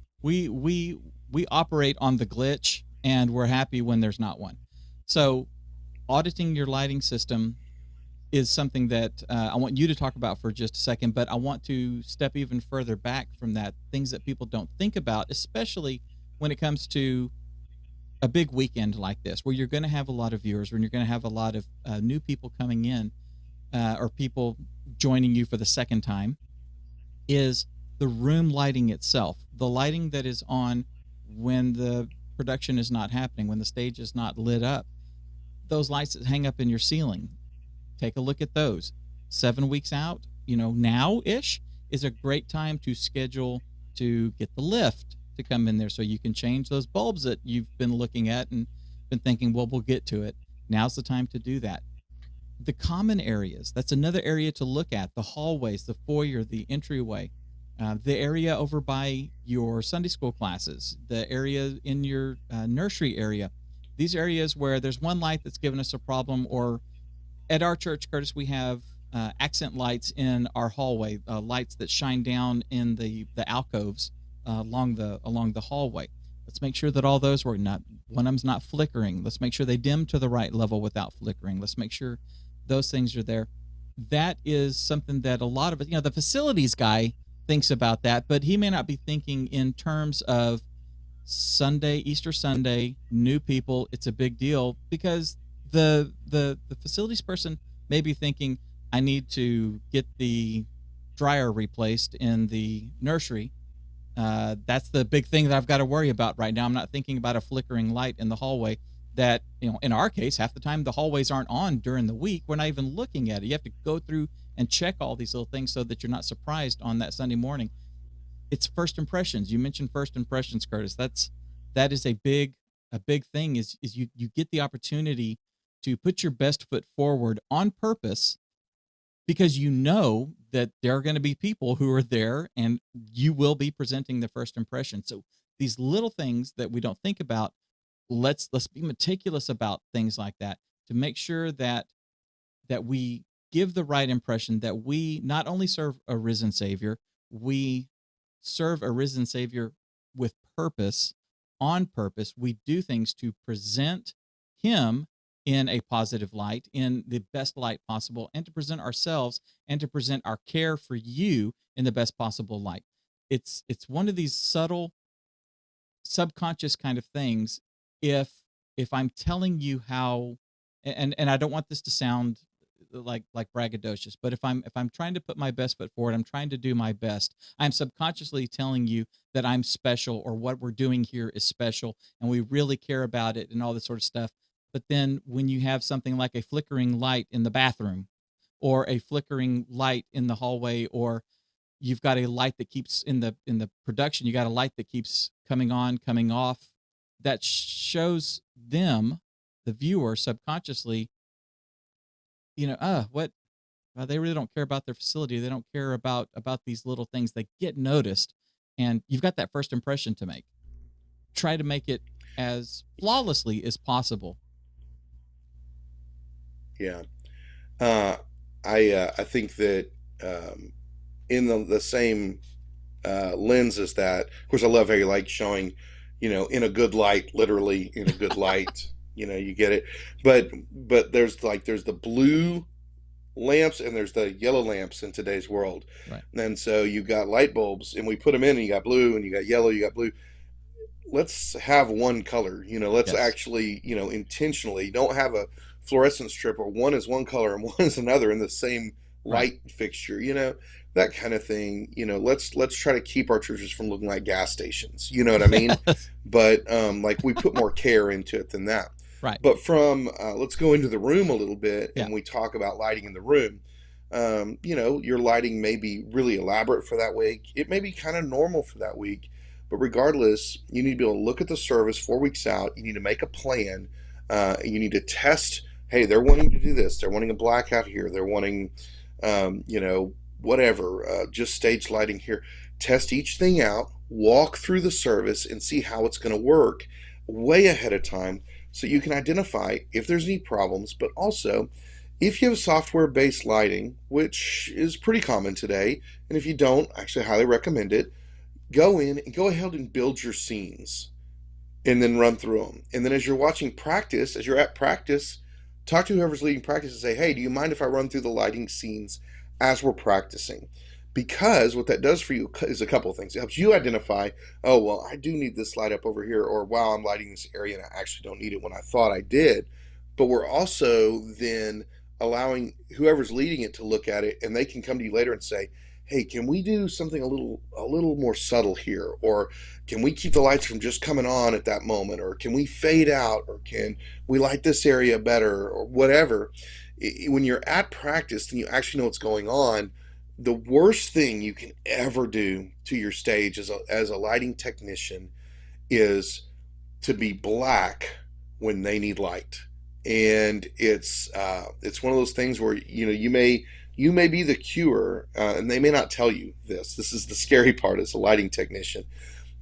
operate on the glitch, and we're happy when there's not one. So auditing your lighting system is something that I want you to talk about for just a second, but I want to step even further back from that. Things that people don't think about, especially when it comes to a big weekend like this, where you're going to have a lot of viewers, when you're going to have a lot of new people coming in, or people joining you for the second time, is the room lighting itself. The lighting that is on when the production is not happening, when the stage is not lit up. Those lights that hang up in your ceiling, take a look at those. 7 weeks out, now-ish is a great time to schedule to get the lift to come in there so you can change those bulbs that you've been looking at and been thinking, well, we'll get to it. Now's the time to do that. The common areas, that's another area to look at. The hallways, the foyer, the entryway, the area over by your Sunday school classes, the area in your nursery area. These areas where there's one light that's given us a problem, or at our church, Curtis, we have accent lights in our hallway, lights that shine down in the alcoves along the hallway. Let's make sure that all those work. Not one of them's not flickering. Let's make sure they dim to the right level without flickering. Let's make sure those things are there. That is something that a lot of the facilities guy thinks about that, but he may not be thinking in terms of Sunday, Easter Sunday, new people. It's a big deal because the facilities person may be thinking, I need to get the dryer replaced in the nursery. That's the big thing that I've got to worry about right now. I'm not thinking about a flickering light in the hallway. that, in our case, half the time the hallways aren't on during the week. We're not even looking at it. You have to go through and check all these little things so that you're not surprised on that Sunday morning. It's first impressions. You mentioned first impressions, Curtis. That is a big thing, is you get the opportunity to put your best foot forward on purpose, because you know that there are going to be people who are there and you will be presenting the first impression. So these little things that we don't think about, let's be meticulous about things like that, to make sure that we give the right impression, that we not only serve a risen Savior, we serve a risen Savior with purpose, on purpose. We do things to present Him in a positive light, in the best light possible, and to present ourselves and to present our care for you in the best possible light. It's one of these subtle, subconscious kind of things. If I'm telling you how, and I don't want this to sound like braggadocious, but if I'm trying to put my best foot forward, I'm trying to do my best, I'm subconsciously telling you that I'm special, or what we're doing here is special and we really care about it and all this sort of stuff. But then when you have something like a flickering light in the bathroom, or a flickering light in the hallway, or you've got a light that keeps in the production, you got a light that keeps coming on, coming off, that shows them, the viewer, subconsciously, what, they really don't care about their facility. They don't care about these little things. They get noticed, and you've got that first impression to make. Try to make it as flawlessly as possible. Yeah. I think that in the same lens as that. Of course, I love how you like showing, in a good light, literally in a good light. You get it. But there's the blue lamps and there's the yellow lamps in today's world. Right. And so you got light bulbs, and we put them in, and you got blue, and you got yellow, you got blue. Let's have one color. Let's Yes. actually, intentionally don't have a fluorescent strip where one is one color and one is another in the same Right. light fixture. That kind of thing. Let's try to keep our churches from looking like gas stations. You know what I mean? Yes. But like, we put more care into it than that. Right. But from let's go into the room a little bit, Yeah. and we talk about lighting in the room. Your lighting may be really elaborate for that week. It may be kind of normal for that week. But regardless, you need to be able to look at the service 4 weeks out. You need to make a plan. You need to test. Hey, they're wanting to do this. They're wanting a blackout here. They're wanting, whatever, just stage lighting here. Test each thing out. Walk through the service and see how it's going to work way ahead of time, so you can identify if there's any problems. But also, if you have software-based lighting, which is pretty common today, and if you don't, I actually highly recommend it. Go in and go ahead and build your scenes, and then run through them. And then as you're watching practice, as you're at practice, talk to whoever's leading practice and say, hey, do you mind if I run through the lighting scenes as we're practicing? Because what that does for you is a couple of things. It helps you identify, oh, well, I do need this light up over here, or wow, I'm lighting this area and I actually don't need it when I thought I did. But we're also then allowing whoever's leading it to look at it, and they can come to you later and say, hey, can we do something a little more subtle here? Or can we keep the lights from just coming on at that moment? Or can we fade out? Or can we light this area better? Or whatever. When you're at practice and you actually know what's going on, the worst thing you can ever do to your stage as a lighting technician is to be black when they need light. And it's one of those things where you may be the cure, and they may not tell you this. This is the scary part as a lighting technician.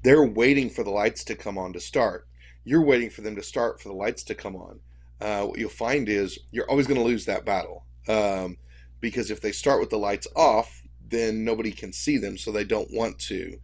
They're waiting for the lights to come on to start. You're waiting for them to start for the lights to come on. What you'll find is you're always going to lose that battle, because if they start with the lights off, then nobody can see them, so they don't want to.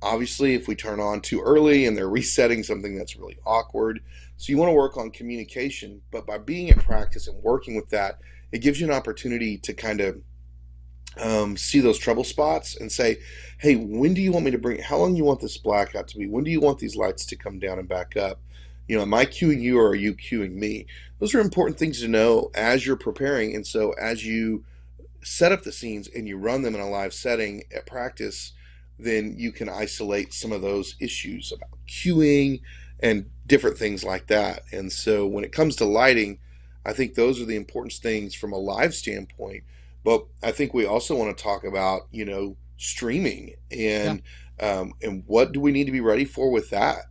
Obviously, if we turn on too early and they're resetting something, that's really awkward. So you want to work on communication, but by being at practice and working with that, it gives you an opportunity to kind of see those trouble spots and say, hey, when do you want me to how long do you want this blackout to be? When do you want these lights to come down and back up? Am I cueing you, or are you cueing me? Those are important things to know as you're preparing. And so as you set up the scenes and you run them in a live setting at practice, then you can isolate some of those issues about cueing and different things like that. And so when it comes to lighting, I think those are the important things from a live standpoint. But I think we also want to talk about, streaming Yeah. and what do we need to be ready for with that?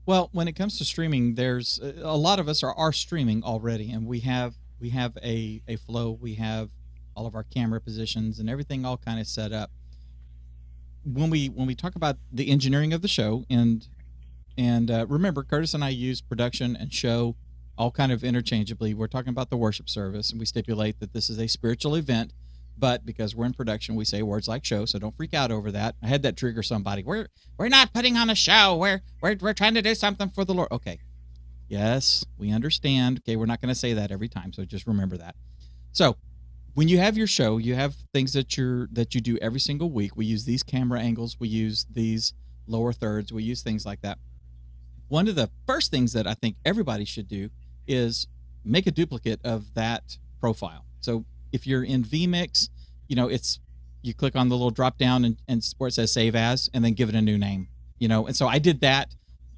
Well, when it comes to streaming, there's a lot of us are streaming already, and we have a flow. We have all of our camera positions and everything all kind of set up. When we talk about the engineering of the show, and remember, Curtis and I use production and show all kind of interchangeably. We're talking about the worship service, and we stipulate that this is a spiritual event. But because we're in production, we say words like show, so don't freak out over that. I had that trigger somebody. We're not putting on a show. We're trying to do something for the Lord. Okay. Yes, we understand. Okay, we're not going to say that every time, so just remember that. So when you have your show, you have things that you do every single week. We use these camera angles, we use these lower thirds, we use things like that. One of the first things that I think everybody should do is make a duplicate of that profile. So if you're in vMix, it's you click on the little drop down and where it says save as, and then give it a new name. And so I did that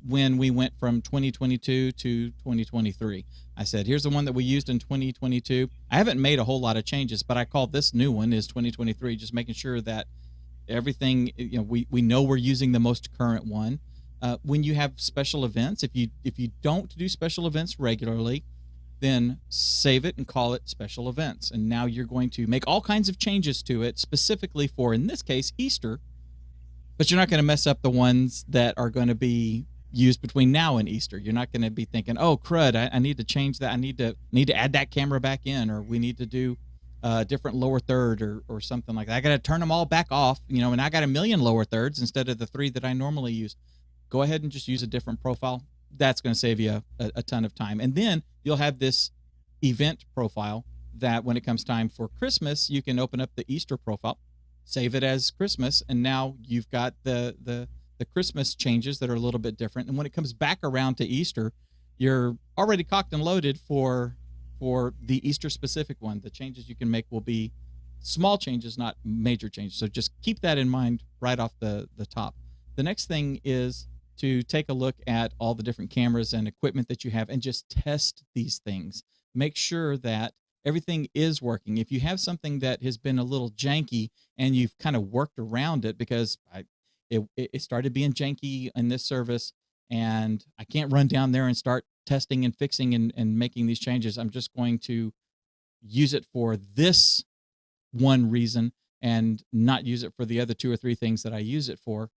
when we went from 2022 to 2023. I said, here's the one that we used in 2022. I haven't made a whole lot of changes, but I called this new one is 2023, just making sure that everything, we know we're using the most current one. When you have special events, if you don't do special events regularly, then save it and call it special events. And now you're going to make all kinds of changes to it specifically for, in this case, Easter, but you're not going to mess up the ones that are going to be used between now and Easter. You're not going to be thinking, oh crud, I need to change that. I need to add that camera back in, or we need to do a different lower third or something like that. I got to turn them all back off, and I got a million lower thirds instead of the 3 that I normally use. Go ahead and just use a different profile. That's going to save you a ton of time. And then you'll have this event profile that when it comes time for Christmas, you can open up the Easter profile, save it as Christmas, and now you've got the Christmas changes that are a little bit different. And when it comes back around to Easter, you're already cocked and loaded for the Easter specific one. The changes you can make will be small changes, not major changes. So just keep that in mind right off the top. The next thing is to take a look at all the different cameras and equipment that you have and just test these things. Make sure that everything is working. If you have something that has been a little janky and you've kind of worked around it, because it started being janky in this service and I can't run down there and start testing and fixing and making these changes. I'm just going to use it for this one reason and not use it for the other 2 or 3 things that I use it for.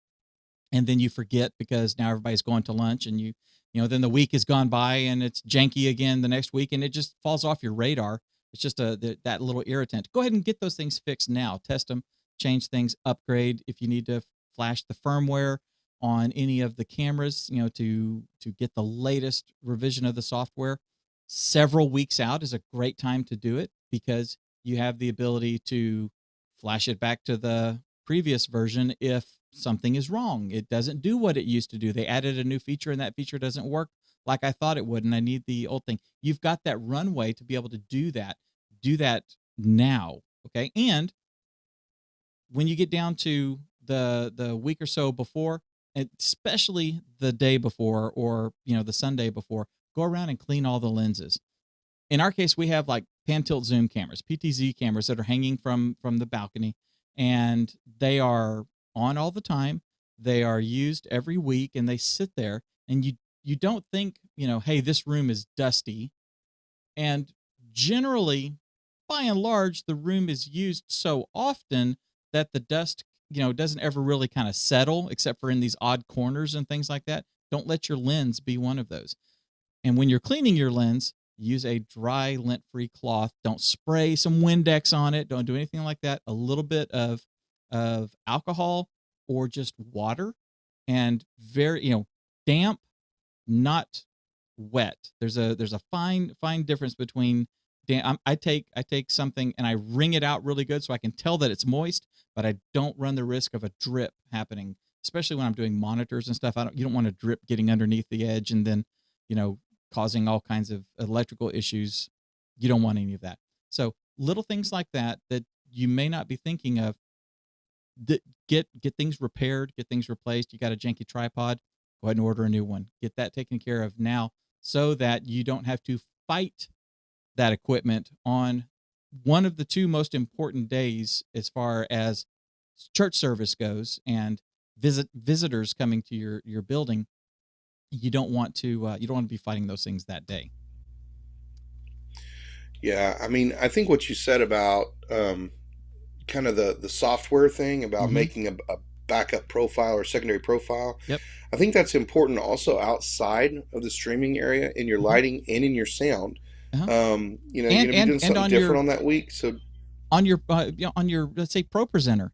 And then you forget because now everybody's going to lunch and then the week has gone by and it's janky again the next week and it just falls off your radar. It's just that little irritant. Go ahead and get those things fixed now. Test them, change things, upgrade if you need to flash the firmware on any of the cameras, to get the latest revision of the software. Several weeks out is a great time to do it because you have the ability to flash it back to the previous version if something is wrong. It doesn't do what it used to do. They added a new feature and that feature doesn't work like I thought it would, and I need the old thing. You've got that runway to be able to do that. Do that now, okay? And when you get down to the week or so before, especially the day before or the Sunday before, go around and clean all the lenses. In our case, we have like pan tilt zoom cameras, PTZ cameras that are hanging from the balcony, and they are on all the time. They are used every week and they sit there and you don't think, hey, this room is dusty. And generally, by and large, the room is used so often that the dust, doesn't ever really kind of settle except for in these odd corners and things like that. Don't let your lens be one of those. And when you're cleaning your lens, use a dry lint-free cloth. Don't spray some Windex on it. Don't do anything like that. A little bit of alcohol or just water, and very damp, not wet. There's a fine difference between damp. I take something and I wring it out really good so I can tell that it's moist, but I don't run the risk of a drip happening, especially when I'm doing monitors and stuff. You don't want a drip getting underneath the edge and then causing all kinds of electrical issues. You don't want any of that. So little things like that you may not be thinking of. Get things repaired, get things replaced. You got a janky tripod, go ahead and order a new one. Get that taken care of now so that you don't have to fight that equipment on one of the two most important days as far as church service goes and visitors coming to your building. You don't want to be fighting those things that day. Yeah, I mean, I think what you said about kind of the software thing about Mhm. making a backup profile or secondary profile, Yep. I think that's important also outside of the streaming area in your Mhm. lighting and in your sound. Uh-huh. You're And gonna be doing and something on different on that week, so your let's say Pro Presenter,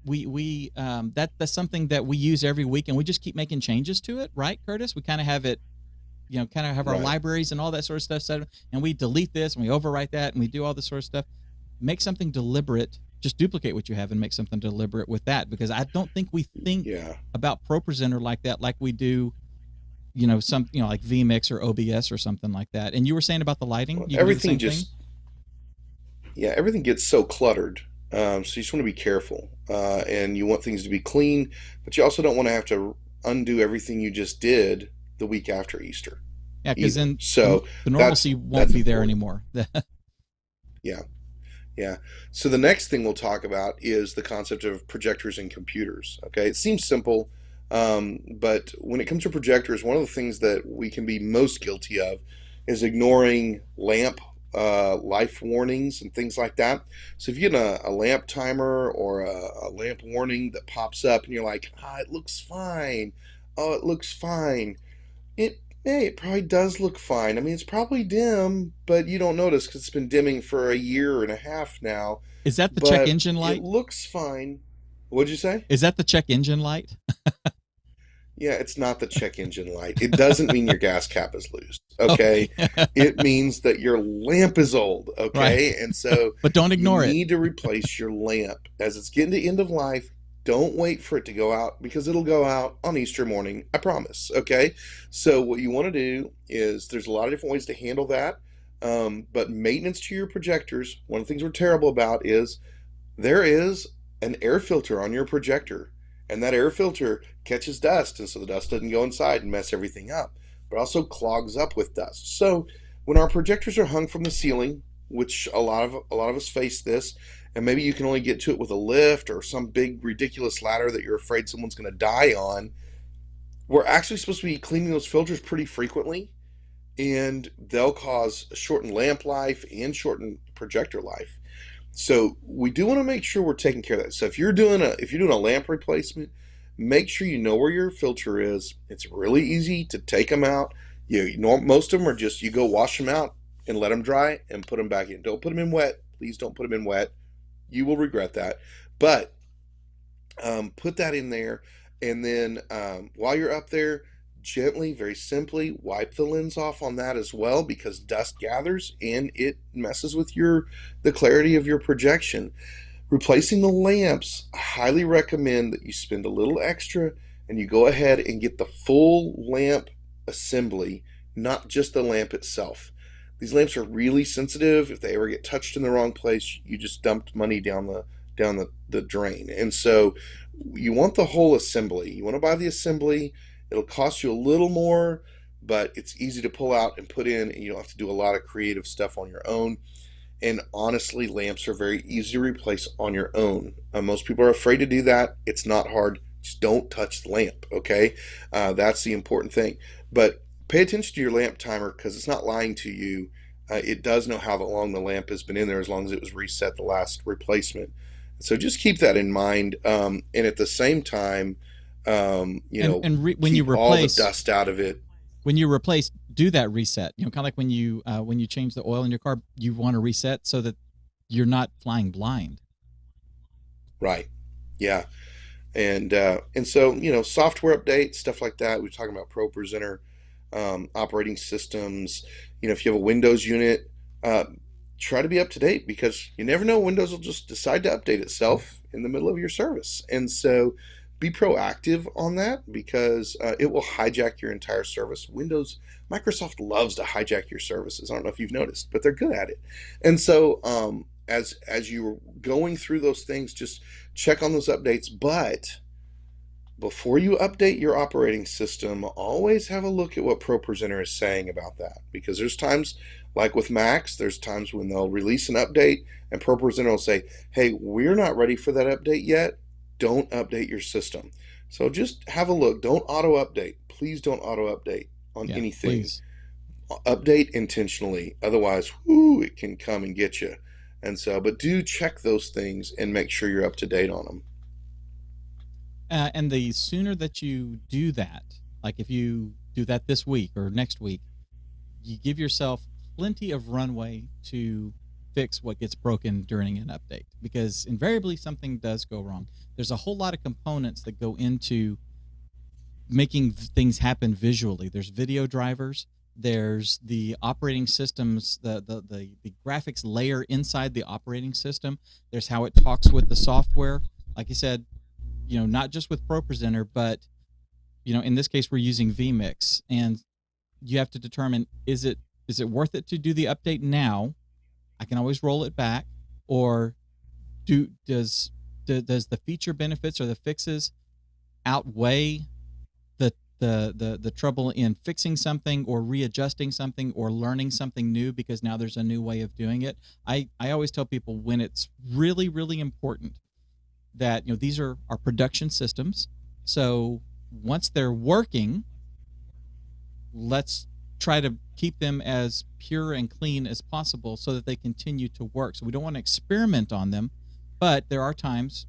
we that's something that we use every week, and we just keep making changes to it, right, Curtis? We kind of have it, kind of have our right. libraries and all that sort of stuff set up, and we delete this and we overwrite that and we do all this sort of stuff. Make something deliberate. Just duplicate what you have and make something deliberate with that, because I don't think we think Yeah. about Pro Presenter like that, like we do, like vMix or OBS or something like that. And you were saying about the lighting, Well, you can do the everything same thing. just yeah, everything gets so cluttered. So you just want to be careful, and you want things to be clean, but you also don't want to have to undo everything you just did the week after Easter Yeah, because either. then So the that's normalcy won't that's be there important. anymore. Yeah, yeah. So the next thing we'll talk about is the concept of projectors and computers. Okay, it seems simple, but when it comes to projectors, one of the things that we can be most guilty of is ignoring lamp life warnings and things like that. So if you get a lamp timer or a lamp warning that pops up and you're like, it looks fine. Oh, it looks fine. It probably does look fine. I mean, it's probably dim, but you don't notice because it's been dimming for a year and a half now. Is that the check But engine it light? looks fine. What'd you say? Is that the check engine light? Yeah, it's not the check engine light. It doesn't mean your gas cap is loose. Okay. Okay. It means that your lamp is old. Right. Okay. And so But don't you ignore it. need to replace your lamp as it's getting to end of life. Don't wait for it to go out because it'll go out on Easter morning. I promise. Okay. So what you want to do is there's a lot of different ways to handle that. But maintenance to your projectors, one of the things we're terrible about is there is an air filter on your projector, and that air filter catches dust, and so the dust doesn't go inside and mess everything up, but also clogs up with dust. So when our projectors are hung from the ceiling, which a lot of us face this, and maybe you can only get to it with a lift or some big ridiculous ladder that you're afraid someone's going to die on, we're actually supposed to be cleaning those filters pretty frequently, and they'll cause shortened lamp life and shortened projector life. So we do want to make sure we're taking care of that. So if you're doing a lamp replacement, make sure you know where your filter is. It's really easy to take them out. Most of them are just you go wash them out and let them dry and put them back in. Don't put them in wet. Please don't put them in wet. You will regret that. But put that in there, and then while you're up there, gently, very simply wipe the lens off on that as well, because dust gathers and it messes with the clarity of your projection. Replacing the lamps, I highly recommend that you spend a little extra and you go ahead and get the full lamp assembly, not just the lamp itself. These lamps are really sensitive. If they ever get touched in the wrong place, you just dumped money down the drain. And so you want the whole assembly. You want to buy the assembly. It'll cost you a little more, but it's easy to pull out and put in, and you don't have to do a lot of creative stuff on your own. And honestly, lamps are very easy to replace on your own. Most people are afraid to do that. It's not hard. Just don't touch the lamp, okay? That's the important thing. But pay attention to your lamp timer because it's not lying to you. It does know how long the lamp has been in there as long as it was reset the last replacement. So just keep that in mind. And at the same time, When you keep all the replace, dust out of it. do that reset. Kind of like when you change the oil in your car, you want to reset so that you're not flying blind. Right. Yeah. And so software updates, stuff like that. We're talking about Pro Presenter, operating systems. If you have a Windows unit, try to be up to date because you never know, Windows will just decide to update itself in the middle of your service. And so be proactive on that because it will hijack your entire service. Microsoft loves to hijack your services. I don't know if you've noticed, but they're good at it. And so as you're going through those things, just check on those updates. But before you update your operating system, always have a look at what ProPresenter is saying about that. Because there's times, like with Macs, there's times when they'll release an update and ProPresenter will say, hey, we're not ready for that update yet. Don't update your system. So just have a look. Don't auto update. Please don't auto update on Yeah, anything. please. Update intentionally. Otherwise, whoo, it can come and get you. And so, but do check those things and make sure you're up to date on them. And the sooner that you do that, like if you do that this week or next week, you give yourself plenty of runway to fix what gets broken during an update, because invariably something does go wrong. There's a whole lot of components that go into making things happen visually. There's video drivers, there's the operating systems, the graphics layer inside the operating system, there's how it talks with the software. Like I said, not just with ProPresenter, but in this case we're using vMix, and you have to determine, is it worth it to do the update now? I can always roll it back. Or does the feature benefits or the fixes outweigh the trouble in fixing something or readjusting something or learning something new, because now there's a new way of doing it? I always tell people, when it's really, really important, that these are our production systems, so once they're working, let's try to keep them as pure and clean as possible so that they continue to work. So we don't want to experiment on them, but there are times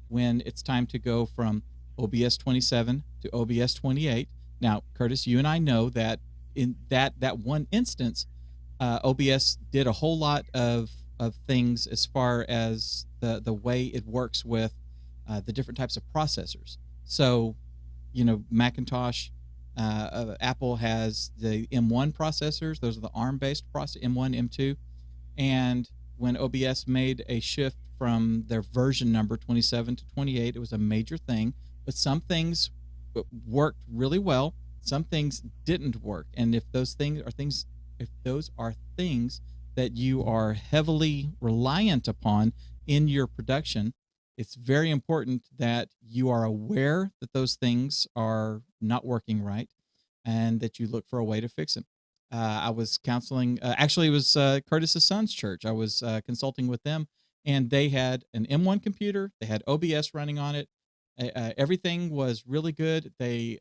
when it's time to go from OBS 27 to OBS 28. Now, Curtis, you and I know that in that one instance, OBS did a whole lot of things as far as the way it works with the different types of processors. So, Macintosh, Apple has the M1 processors. Those are the ARM-based M1, M2. And when OBS made a shift from their version number 27 to 28, it was a major thing. But some things worked really well. Some things didn't work. And if those are things that you are heavily reliant upon in your production, it's very important that you are aware that those things are not working right, and that you look for a way to fix them. I was counseling, actually it was Curtis's son's church. I was consulting with them, and they had an M1 computer. They had OBS running on it. Everything was really good. They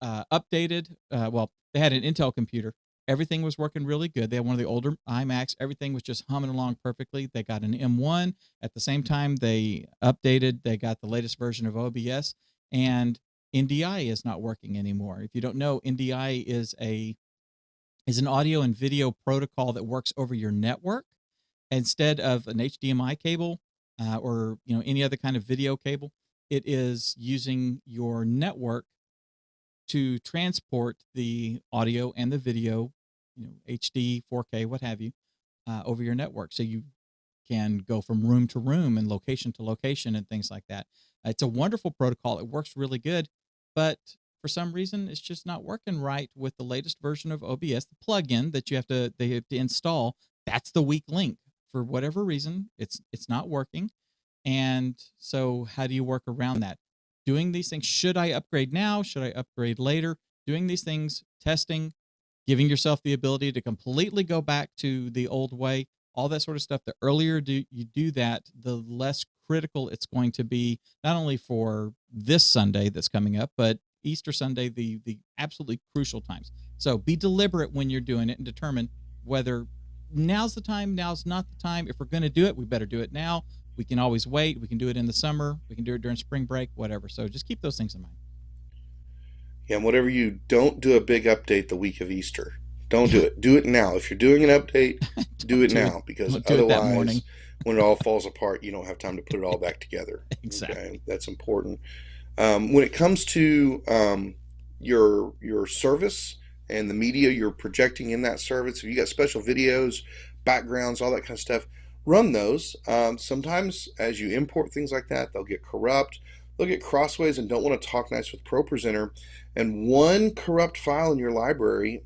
updated, they had an Intel computer. Everything was working really good. They had one of the older iMacs. Everything was just humming along perfectly. They got an M1. At the same time, they updated. They got the latest version of OBS, and NDI is not working anymore. If you don't know, NDI is an audio and video protocol that works over your network instead of an HDMI cable or any other kind of video cable. It is using your network to transport the audio and the video, HD, 4K, what have you, over your network. So you can go from room to room and location to location and things like that. It's a wonderful protocol. It works really good, but for some reason, it's just not working right with the latest version of OBS. The plugin that they have to install, that's the weak link. For whatever reason, it's not working. And so how do you work around that? Doing these things. Should I upgrade now? Should I upgrade later? Doing these things, testing, giving yourself the ability to completely go back to the old way, all that sort of stuff. The earlier you do that, the less critical it's going to be, not only for this Sunday that's coming up, but Easter Sunday, the absolutely crucial times. So be deliberate when you're doing it and determine whether now's the time, now's not the time. If we're going to do it, we better do it now. We can always wait. We can do it in the summer. We can do it during spring break, whatever. So just keep those things in mind. Yeah, and whatever you don't do a big update the week of Easter. Don't do it. Do it now. If you're doing an update, do it now, because otherwise, when it all falls apart, you don't have time to put it all back together. Exactly. Okay? That's important. When it comes to your service and the media you're projecting in that service, if you got special videos, backgrounds, all that kind of stuff, run those. Sometimes as you import things like that, they'll get corrupt. They'll get crossways and don't want to talk nice with ProPresenter. And one corrupt file in your library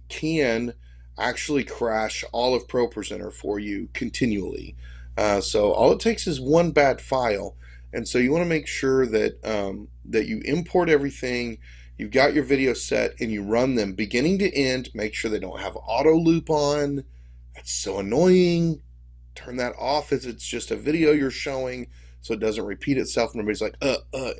can actually crash all of ProPresenter for you continually. So all it takes is one bad file, And so you want to make sure that that you import everything. You've got your video set and you run them beginning to end. Make sure they don't have auto loop on. That's so annoying. Turn that off as it's just a video you're showing so it doesn't repeat itself and everybody's like,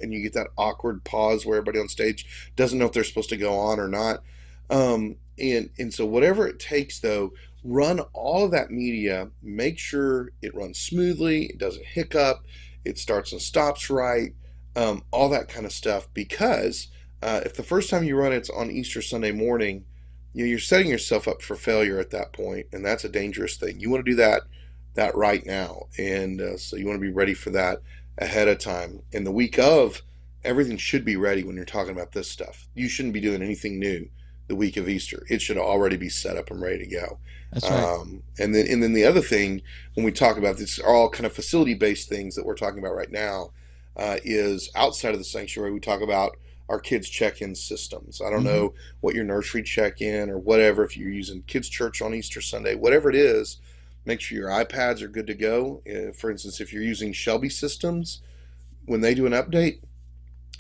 and you get that awkward pause where everybody on stage doesn't know if they're supposed to go on or not. And so whatever it takes though, run all of that media, make sure it runs smoothly, it doesn't hiccup, it starts and stops right, all that kind of stuff. Because if the first time you run it's on Easter Sunday morning, you're setting yourself up for failure at that point, and that's a dangerous thing. You want to do that right now, and so you want to be ready for that ahead of time. In the week of, everything should be ready when you're talking about this stuff. You shouldn't be doing anything new the week of Easter. It should already be set up and ready to go. That's right. And then the other thing, when we talk about this, are all kind of facility-based things that we're talking about right now, is outside of the sanctuary. We talk about our kids' check-in systems. I don't know what your nursery check-in or whatever, if you're using kids' church on Easter Sunday, whatever it is, make sure your iPads are good to go. For instance, if you're using Shelby systems, when they do an update,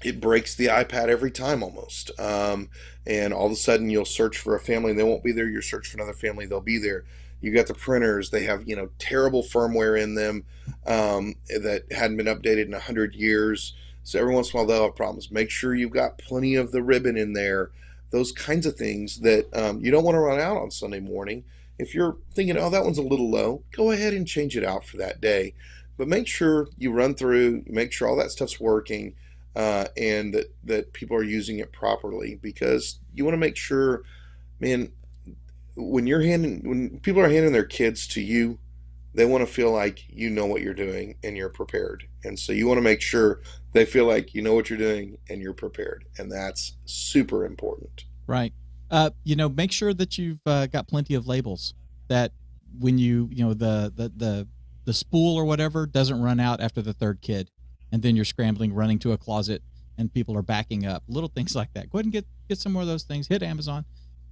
it breaks the iPad every time almost. And all of a sudden you'll search for a family and they won't be there. You search for another family, they'll be there. You got the printers, they have, terrible firmware in them that hadn't been updated in 100 years. So every once in a while they'll have problems. Make sure you've got plenty of the ribbon in there. Those kinds of things that you don't want to run out on Sunday morning. If you're thinking, oh, that one's a little low, go ahead and change it out for that day. But make sure you run through, make sure all that stuff's working, and that people are using it properly, because you want to make sure, man, when people are handing their kids to you, they want to feel like you know what you're doing and you're prepared. And so you want to make sure they feel like you know what you're doing and you're prepared. And that's super important. Right. Make sure that you've got plenty of labels, that when the spool or whatever doesn't run out after the third kid, and then you're scrambling, running to a closet, and people are backing up. Little things like that. Go ahead and get some more of those things. Hit Amazon.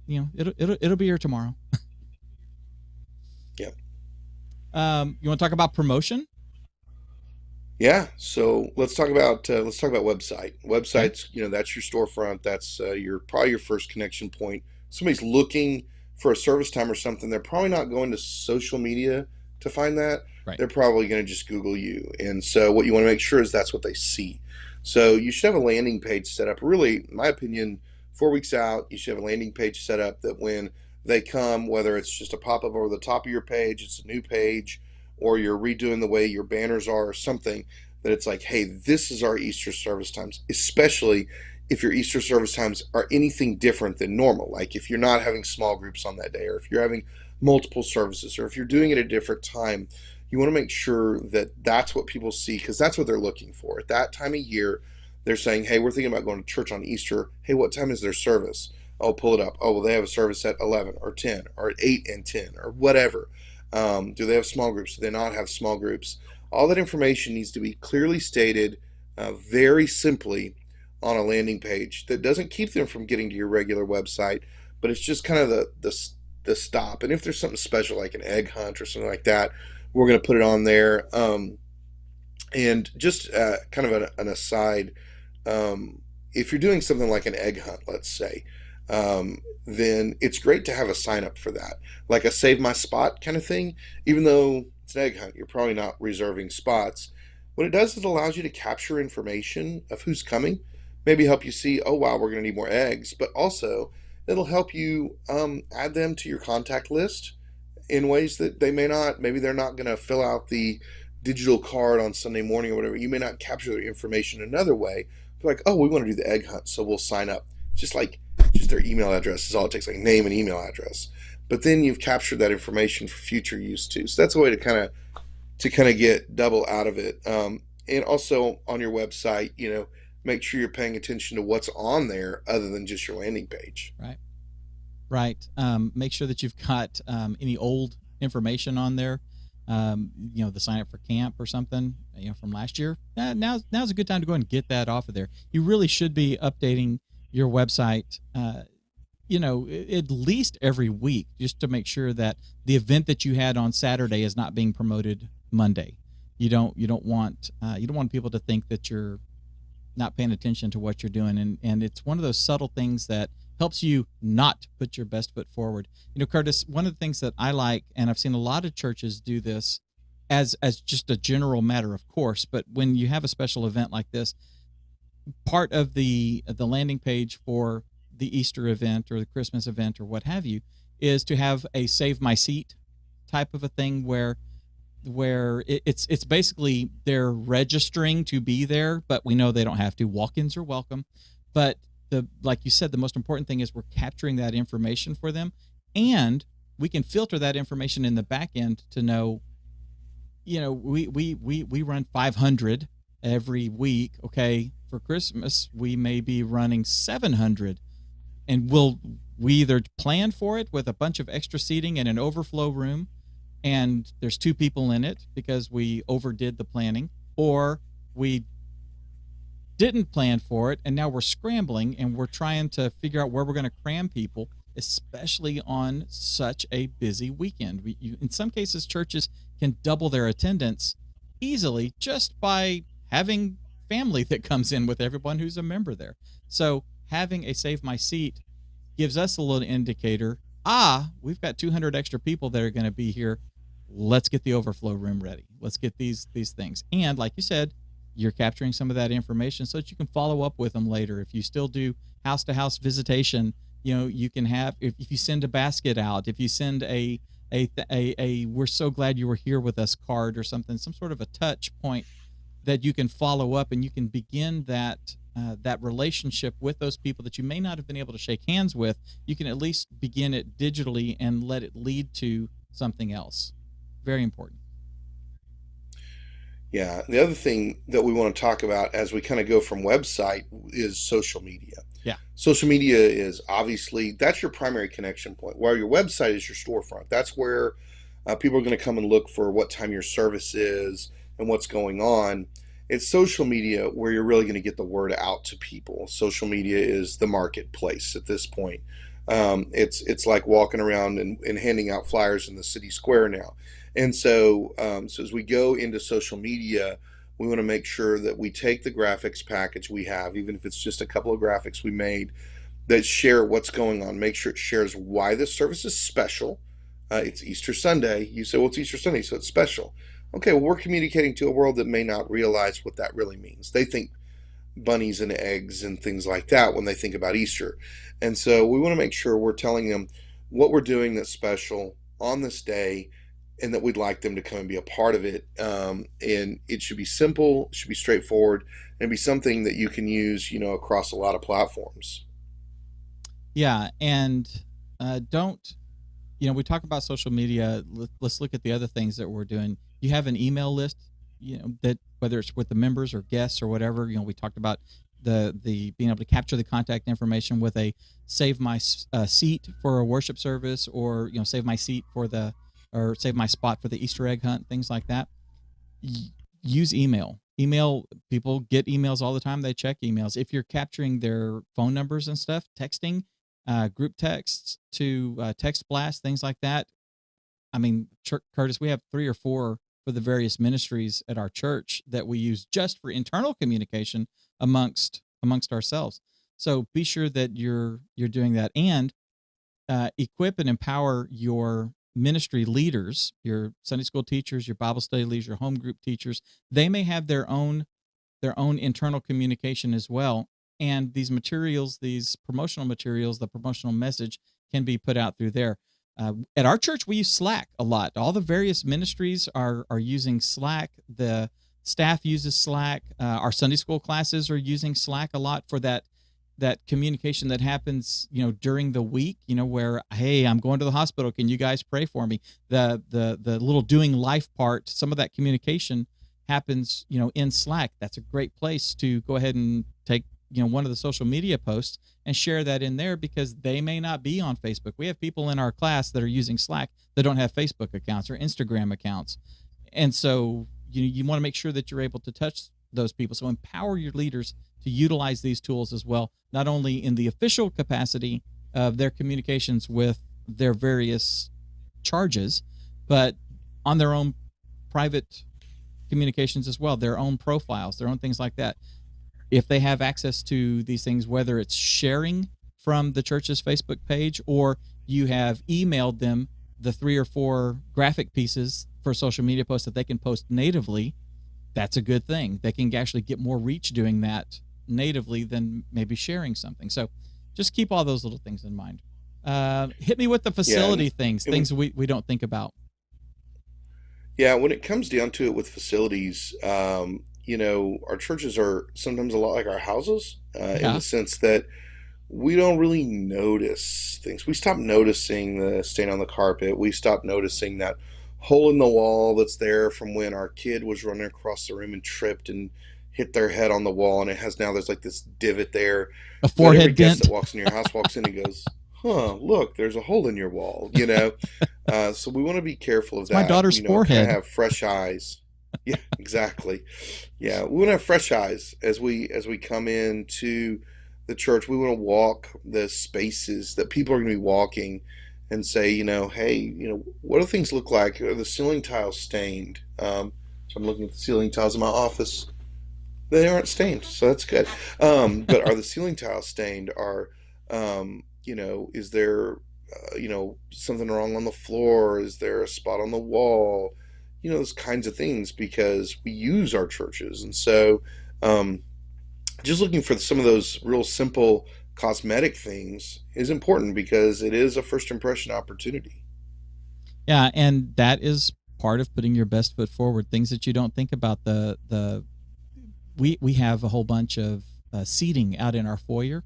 It'll be here tomorrow. Yeah. You want to talk about promotion? Yeah. So let's talk about website. Websites, that's your storefront. That's probably your first connection point. Somebody's looking for a service time or something. They're probably not going to social media to find that. Right. They're probably going to just Google you. And so what you want to make sure is that's what they see. So you should have a landing page set up. Really, in my opinion, 4 weeks out, you should have a landing page set up that when they come, whether it's just a pop-up over the top of your page, it's a new page, or you're redoing the way your banners are or something, that it's like, hey, this is our Easter service times, especially if your Easter service times are anything different than normal. Like if you're not having small groups on that day, or if you're having multiple services, or if you're doing it at a different time, you want to make sure that that's what people see, because that's what they're looking for. At that time of year, they're saying, hey, we're thinking about going to church on Easter. Hey, what time is their service? I'll pull it up. Oh, well, they have a service at 11 or 10 or at 8 and 10 or whatever. Do they have small groups? Do they not have small groups? All that information needs to be clearly stated, very simply, on a landing page that doesn't keep them from getting to your regular website, but it's just kind of the stop. And if there's something special like an egg hunt or something like that, we're going to put it on there. And just kind of an aside, if you're doing something like an egg hunt, let's say, then it's great to have a sign up for that, like a save my spot kind of thing. Even though it's an egg hunt, you're probably not reserving spots. What it does is it allows you to capture information of who's coming, maybe help you see, oh wow, we're going to need more eggs, but also it'll help you add them to your contact list in ways that maybe they're not going to fill out the digital card on Sunday morning or whatever. You may not capture their information another way. They're like, oh, we want to do the egg hunt, so we'll sign up. Just their email address is all it takes, like name and email address. But then you've captured that information for future use too. So that's a way to kind of get double out of it. And also on your website, make sure you're paying attention to what's on there other than just your landing page. Right. Make sure that you've got any old information on there. The sign up for camp or something, from last year. Now's a good time to go and get that off of there. You really should be updating your website, at least every week, just to make sure that the event that you had on Saturday is not being promoted Monday. You don't want people to think that you're not paying attention to what you're doing, and it's one of those subtle things that helps you not put your best foot forward. Curtis, one of the things that I like, and I've seen a lot of churches do this as just a general matter of course, but when you have a special event like this, part of the landing page for the Easter event or the Christmas event or what have you is to have a save my seat type of a thing where it's basically they're registering to be there, but we know they don't have to. Walk-ins are welcome, but like you said, the most important thing is we're capturing that information for them, and we can filter that information in the back end to know, we run 500 every week. Okay, for Christmas we may be running 700, and we either plan for it with a bunch of extra seating in an overflow room, and there's 2 people in it because we overdid the planning, or we didn't plan for it and now we're scrambling and we're trying to figure out where we're going to cram people, especially on such a busy weekend. In some cases, churches can double their attendance easily just by having family that comes in with everyone who's a member there. So having a save my seat gives us a little indicator. We've got 200 extra people that are going to be here. Let's get the overflow room ready. Let's get these things. And like you said, you're capturing some of that information so that you can follow up with them later. If you still do house to house visitation, you can have, if you send a basket out, if you send a we're so glad you were here with us card or something, some sort of a touch point that you can follow up, and you can begin that relationship with those people that you may not have been able to shake hands with. You can at least begin it digitally and let it lead to something else. Very important. Yeah. The other thing that we want to talk about as we kind of go from website is social media. Yeah. Social media is obviously, that's your primary connection point, while your website is your storefront. That's where people are going to come and look for what time your service is and what's going on. It's social media where you're really going to get the word out to people. Social media is the marketplace at this point. It's like walking around and handing out flyers in the city square now. And so as we go into social media, we want to make sure that we take the graphics package we have, even if it's just a couple of graphics we made, that share what's going on. Make sure it shares why this service is special. It's Easter Sunday. You say, well, it's Easter Sunday, so it's special. Okay, well, we're communicating to a world that may not realize what that really means. They think bunnies and eggs and things like that when they think about Easter. And so we want to make sure we're telling them what we're doing that's special on this day, and that we'd like them to come and be a part of it. And it should be simple, it should be straightforward, and be something that you can use, across a lot of platforms. Yeah, and we talk about social media. Let's look at the other things that we're doing. You have an email list, that whether it's with the members or guests or whatever. We talked about the being able to capture the contact information with a save my seat for a worship service, or save my seat or save my spot for the Easter egg hunt, things like that. Use email. People get emails all the time. They check emails. If you're capturing their phone numbers and stuff, texting, group texts to text blast, things like that. I mean, Curtis, we have 3 or 4 for the various ministries at our church that we use just for internal communication amongst ourselves. So be sure that you're doing that, and equip and empower your ministry leaders, your Sunday school teachers, your Bible study leaders, your home group teachers. They may have their own internal communication as well. And these materials, these promotional materials, the promotional message can be put out through there. At our church, we use Slack a lot. All the various ministries are using Slack. The staff uses Slack. Our Sunday school classes are using Slack a lot for that communication that happens, during the week, where, hey, I'm going to the hospital. Can you guys pray for me? The little doing life part, some of that communication happens, in Slack. That's a great place to go ahead and take, one of the social media posts and share that in there, because they may not be on Facebook. We have people in our class that are using Slack that don't have Facebook accounts or Instagram accounts. And so you want to make sure that you're able to touch those people. So empower your leaders to utilize these tools as well, not only in the official capacity of their communications with their various charges, but on their own private communications as well, their own profiles, their own things like that. If they have access to these things, whether it's sharing from the church's Facebook page or you have emailed them the 3 or 4 graphic pieces for social media posts that they can post natively, that's a good thing. They can actually get more reach doing that natively than maybe sharing something. So just keep all those little things in mind. Hit me with the Yeah, facility things we don't think about. yeah. When it comes down to it with facilities, our churches are sometimes a lot like our houses, in Yeah. the sense that we don't really notice things. We stop noticing the stain on the carpet. We stop noticing that hole in the wall that's there from when our kid was running across the room and tripped and hit their head on the wall, and there's like this divot there. A But every forehead guest that dent. walks in your house walks in and goes, "Huh, look, there's a hole in your wall," So we want to be careful of It's my that. daughter's Kind of forehead. have fresh eyes. Yeah, exactly. Yeah, we want to have fresh eyes as we come into the church. We want to walk the spaces that people are going to be walking and say, hey, what do things look like? Are the ceiling tiles stained? So I'm looking at the ceiling tiles in my office. They aren't stained, so that's good. But are the ceiling tiles stained? Is there, something wrong on the floor? Is there a spot on the wall? Those kinds of things, because we use our churches. And so, just looking for some of those real simple cosmetic things is important, because it is a first impression opportunity. Yeah, and that is part of putting your best foot forward. Things that you don't think about. The we have a whole bunch of seating out in our foyer.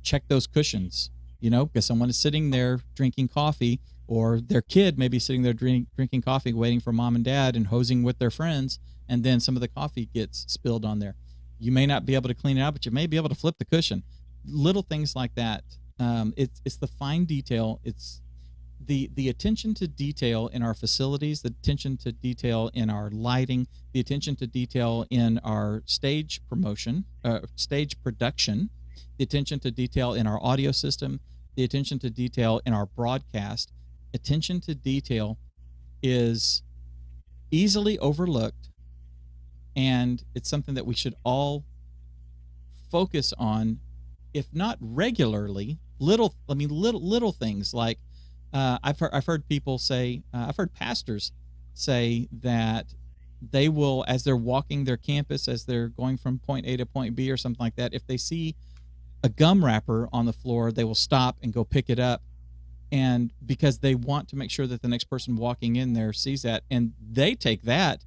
Check those cushions, because someone is sitting there drinking coffee, or their kid may be sitting there drinking coffee, waiting for mom and dad and hosing with their friends, and then some of the coffee gets spilled on there. You may not be able to clean it out, but you may be able to flip the cushion. Little things like that. It's the fine detail. It's the attention to detail in our facilities, the attention to detail in our lighting, the attention to detail in our stage promotion, stage production, the attention to detail in our audio system, the attention to detail in our broadcast. Attention to detail is easily overlooked, and it's something that we should all focus on, if not regularly. Little things like I've heard people say, I've heard pastors say that they will, as they're walking their campus, as they're going from point A to point B or something like that, if they see a gum wrapper on the floor, they will stop and go pick it up, and because they want to make sure that the next person walking in there sees that, and they take that,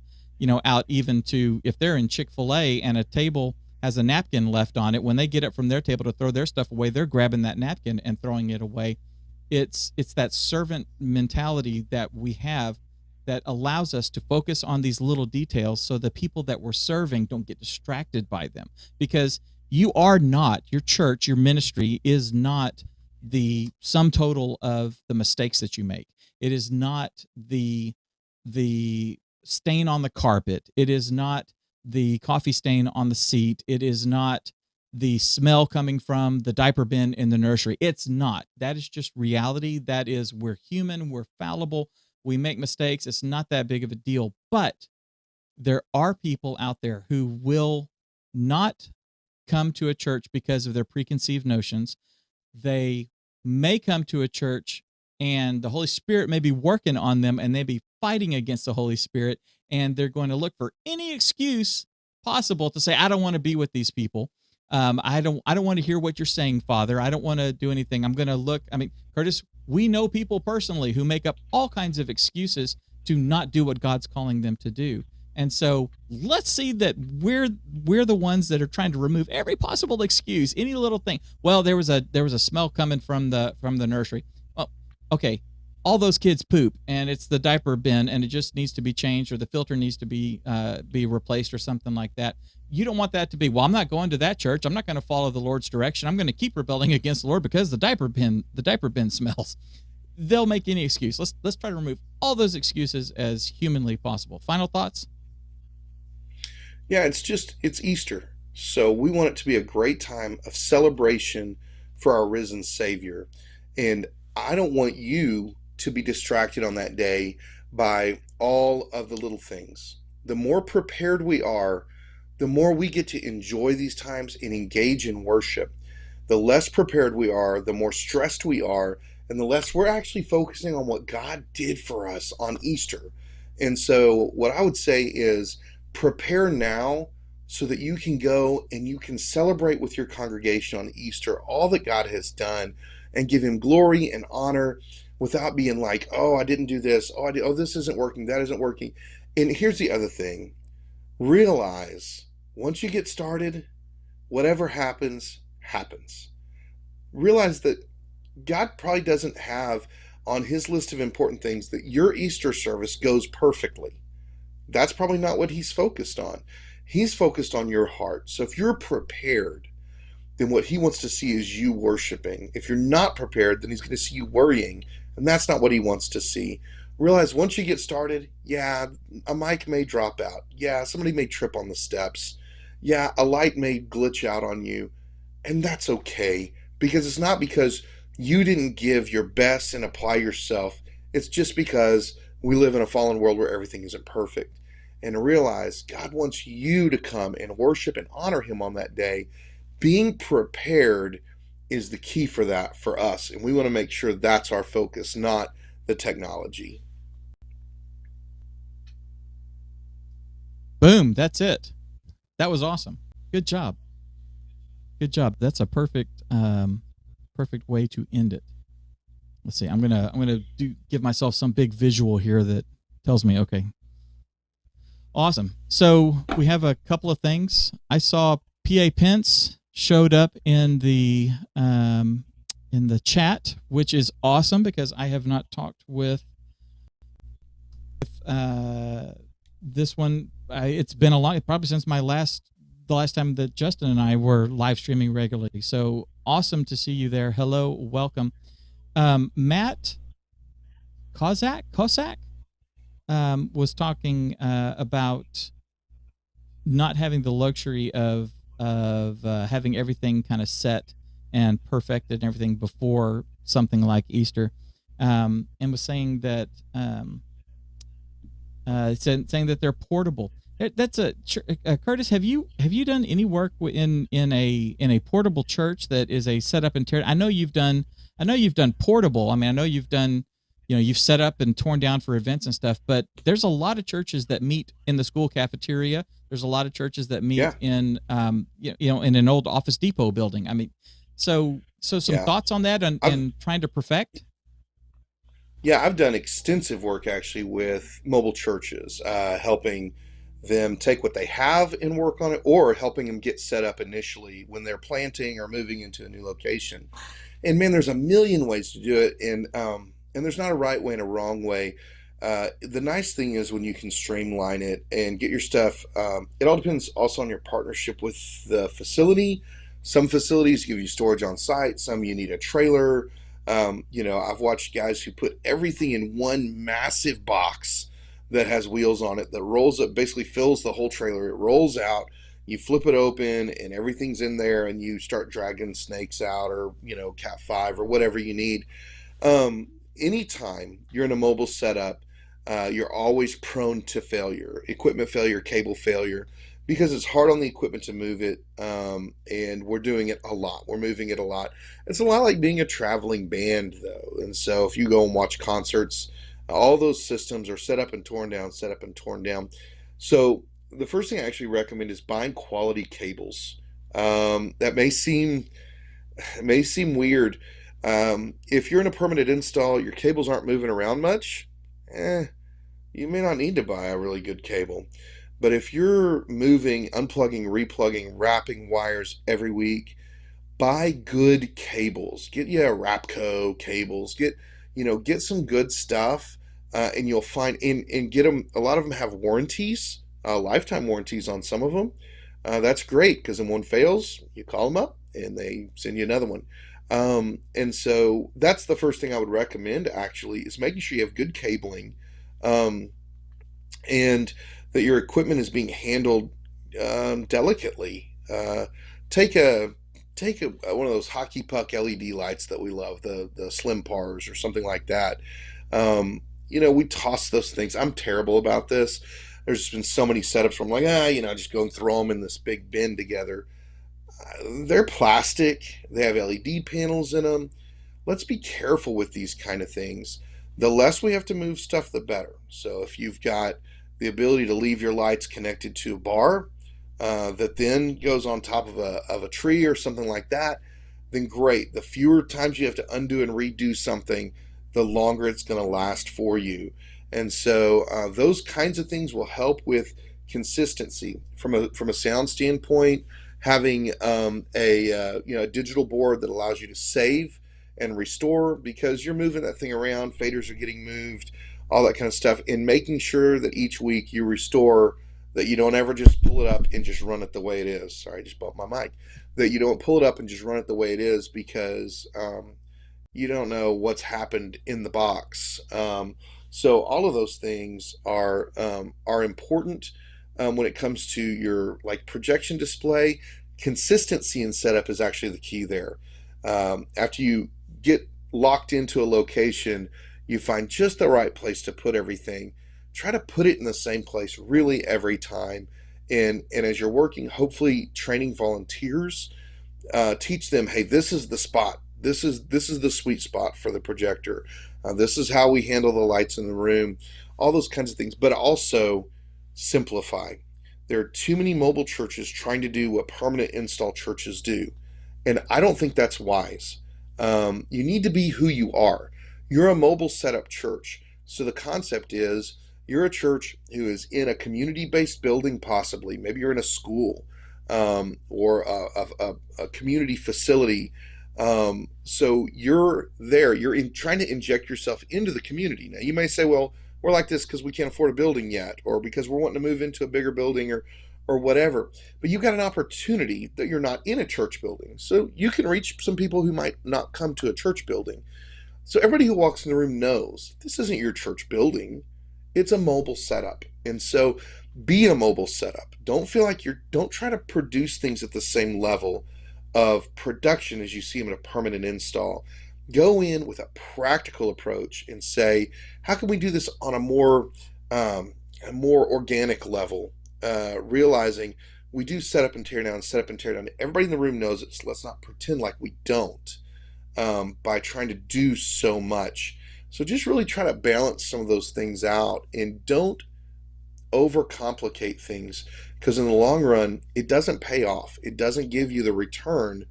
out even to if they're in Chick-fil-A and a table has a napkin left on it, when they get up from their table to throw their stuff away, they're grabbing that napkin and throwing it away. It's that servant mentality that we have that allows us to focus on these little details, so the people that we're serving don't get distracted by them, because you are not, your church, your ministry is not the sum total of the mistakes that you make. It is not the stain on the carpet. It is not the coffee stain on the seat. It is not the smell coming from the diaper bin in the nursery. It's not. That is just reality. That is, we're human, we're fallible, we make mistakes. It's not that big of a deal. But there are people out there who will not come to a church because of their preconceived notions. They may come to a church and the Holy Spirit may be working on them, and they be fighting against the Holy Spirit, and they're going to look for any excuse possible to say, I don't want to be with these people. I don't want to hear what you're saying, Father. I don't want to do anything. I'm going to look. I mean, Curtis, we know people personally who make up all kinds of excuses to not do what God's calling them to do. And so let's see that we're the ones that are trying to remove every possible excuse, any little thing. Well, there was a smell coming from the nursery. Well, okay, all those kids poop, and it's the diaper bin, and it just needs to be changed, or the filter needs to be replaced, or something like that. You don't want that to be, well, I'm not going to that church. I'm not going to follow the Lord's direction. I'm going to keep rebelling against the Lord because the diaper bin smells. They'll make any excuse. Let's try to remove all those excuses as humanly possible. Final thoughts? Yeah, it's Easter. So we want it to be a great time of celebration for our risen Savior. And I don't want you to be distracted on that day by all of the little things. the more prepared we are, the more we get to enjoy these times and engage in worship. The less prepared we are, the more stressed we are, and the less we're actually focusing on what God did for us on Easter. And so, what I would say is prepare now so that you can go and you can celebrate with your congregation on Easter all that God has done and give Him glory and honor without being like, oh, I didn't do this. Oh, oh, this isn't working. That isn't working. And here's the other thing, realize once you get started, whatever happens, happens. Realize that God probably doesn't have on His list of important things that your Easter service goes perfectly. That's probably not what He's focused on. He's focused on your heart. So if you're prepared, then what He wants to see is you worshiping. If you're not prepared, then He's going to see you worrying, and that's not what He wants to see. Realize once you get started, yeah, a mic may drop out. Yeah, somebody may trip on the steps. Yeah, a light may glitch out on you, and that's okay, because it's not because you didn't give your best and apply yourself. It's just because we live in a fallen world where everything isn't perfect. And realize God wants you to come and worship and honor Him on that day. Being prepared is the key for that for us, and we want to make sure that's our focus, not the technology. Boom, that's it. That was awesome. Good job. Good job. That's a perfect perfect way to end it. Let's see. I'm gonna give myself some big visual here that tells me, okay. Awesome. So we have a couple of things. I saw PA Pence showed up in the chat, which is awesome because I have not talked with this one. It's been a long, probably since the last time that Justin and I were live streaming regularly. So awesome to see you there. Hello, welcome. Matt Kozak was talking about not having the luxury of having everything kind of set and perfected and everything before something like Easter, and was saying that saying that they're portable. That's Curtis. Have you done any work in a portable church that is a set up and tear? I know you've done portable. I mean, I know you've done, you've set up and torn down for events and stuff. But there's a lot of churches that meet in the school cafeteria. There's a lot of churches that meet in in an old Office Depot building. I mean, so some thoughts on that and trying to perfect. Yeah, I've done extensive work actually with mobile churches, helping them take what they have and work on it, or helping them get set up initially when they're planting or moving into a new location. And man, there's a million ways to do it, and there's not a right way and a wrong way. The nice thing is when you can streamline it and get your stuff. It all depends also on your partnership with the facility. Some facilities give you storage on site. Some you need a trailer. I've watched guys who put everything in one massive box that has wheels on it that rolls up, basically fills the whole trailer. It rolls out, you flip it open, and everything's in there, and you start dragging snakes out, or Cat 5 or whatever you need. Anytime you're in a mobile setup, you're always prone to failure, equipment failure, cable failure, because it's hard on the equipment to move it, and we're doing it a lot. We're moving it a lot. It's a lot like being a traveling band, though. And so if you go and watch concerts, all those systems are set up and torn down, set up and torn down. So the first thing I actually recommend is buying quality cables. That may seem weird. If you're in a permanent install, your cables aren't moving around much, you may not need to buy a really good cable. But if you're moving, unplugging, replugging, wrapping wires every week, buy good cables. Get you a Rapco cables. Get some good stuff, and you'll find and get them. A lot of them have warranties, lifetime warranties on some of them. That's great because when one fails, you call them up and they send you another one. And so that's the first thing I would recommend. Actually, is making sure you have good cabling, and that your equipment is being handled delicately. Take one of those hockey puck LED lights that we love, the Slim Pars or something like that. We toss those things. I'm terrible about this. There's been so many setups where I'm like, just go and throw them in this big bin together. They're plastic. They have LED panels in them. Let's be careful with these kind of things. The less we have to move stuff, the better. So if you've got the ability to leave your lights connected to a bar that then goes on top of a tree or something like that, then great. The fewer times you have to undo and redo something, the longer it's going to last for you. And so those kinds of things will help with consistency from a sound standpoint. Having a digital board that allows you to save and restore, because you're moving that thing around, faders are getting moved, all that kind of stuff, and making sure that each week you restore, that you don't ever just pull it up and just run it the way it is. Sorry, I just bumped my mic. That you don't pull it up and just run it the way it is, because you don't know what's happened in the box. So all of those things are important when it comes to your projection display. Consistency in setup is actually the key there. After you get locked into a location, you find just the right place to put everything. Try to put it in the same place really every time. And as you're working, hopefully training volunteers, teach them, hey, this is the spot. This is the sweet spot for the projector. This is how we handle the lights in the room, all those kinds of things. But also simplify. There are too many mobile churches trying to do what permanent install churches do. And I don't think that's wise. You need to be who you are. You're a mobile setup church. So the concept is you're a church who is in a community-based building, possibly. Maybe you're in a school or a community facility. So you're there. You're trying to inject yourself into the community. Now, you may say, well, we're like this because we can't afford a building yet, or because we're wanting to move into a bigger building, or whatever. But you've got an opportunity that you're not in a church building. So you can reach some people who might not come to a church building. So everybody who walks in the room knows this isn't your church building. It's a mobile setup. And so be a mobile setup. Don't try to produce things at the same level of production as you see them in a permanent install. Go in with a practical approach and say, how can we do this on a more organic level? Realizing we do set up and tear down, set up and tear down. Everybody in the room knows it, so let's not pretend like we don't by trying to do so much. So just really try to balance some of those things out, and don't overcomplicate things, because in the long run, it doesn't pay off. It doesn't give you the return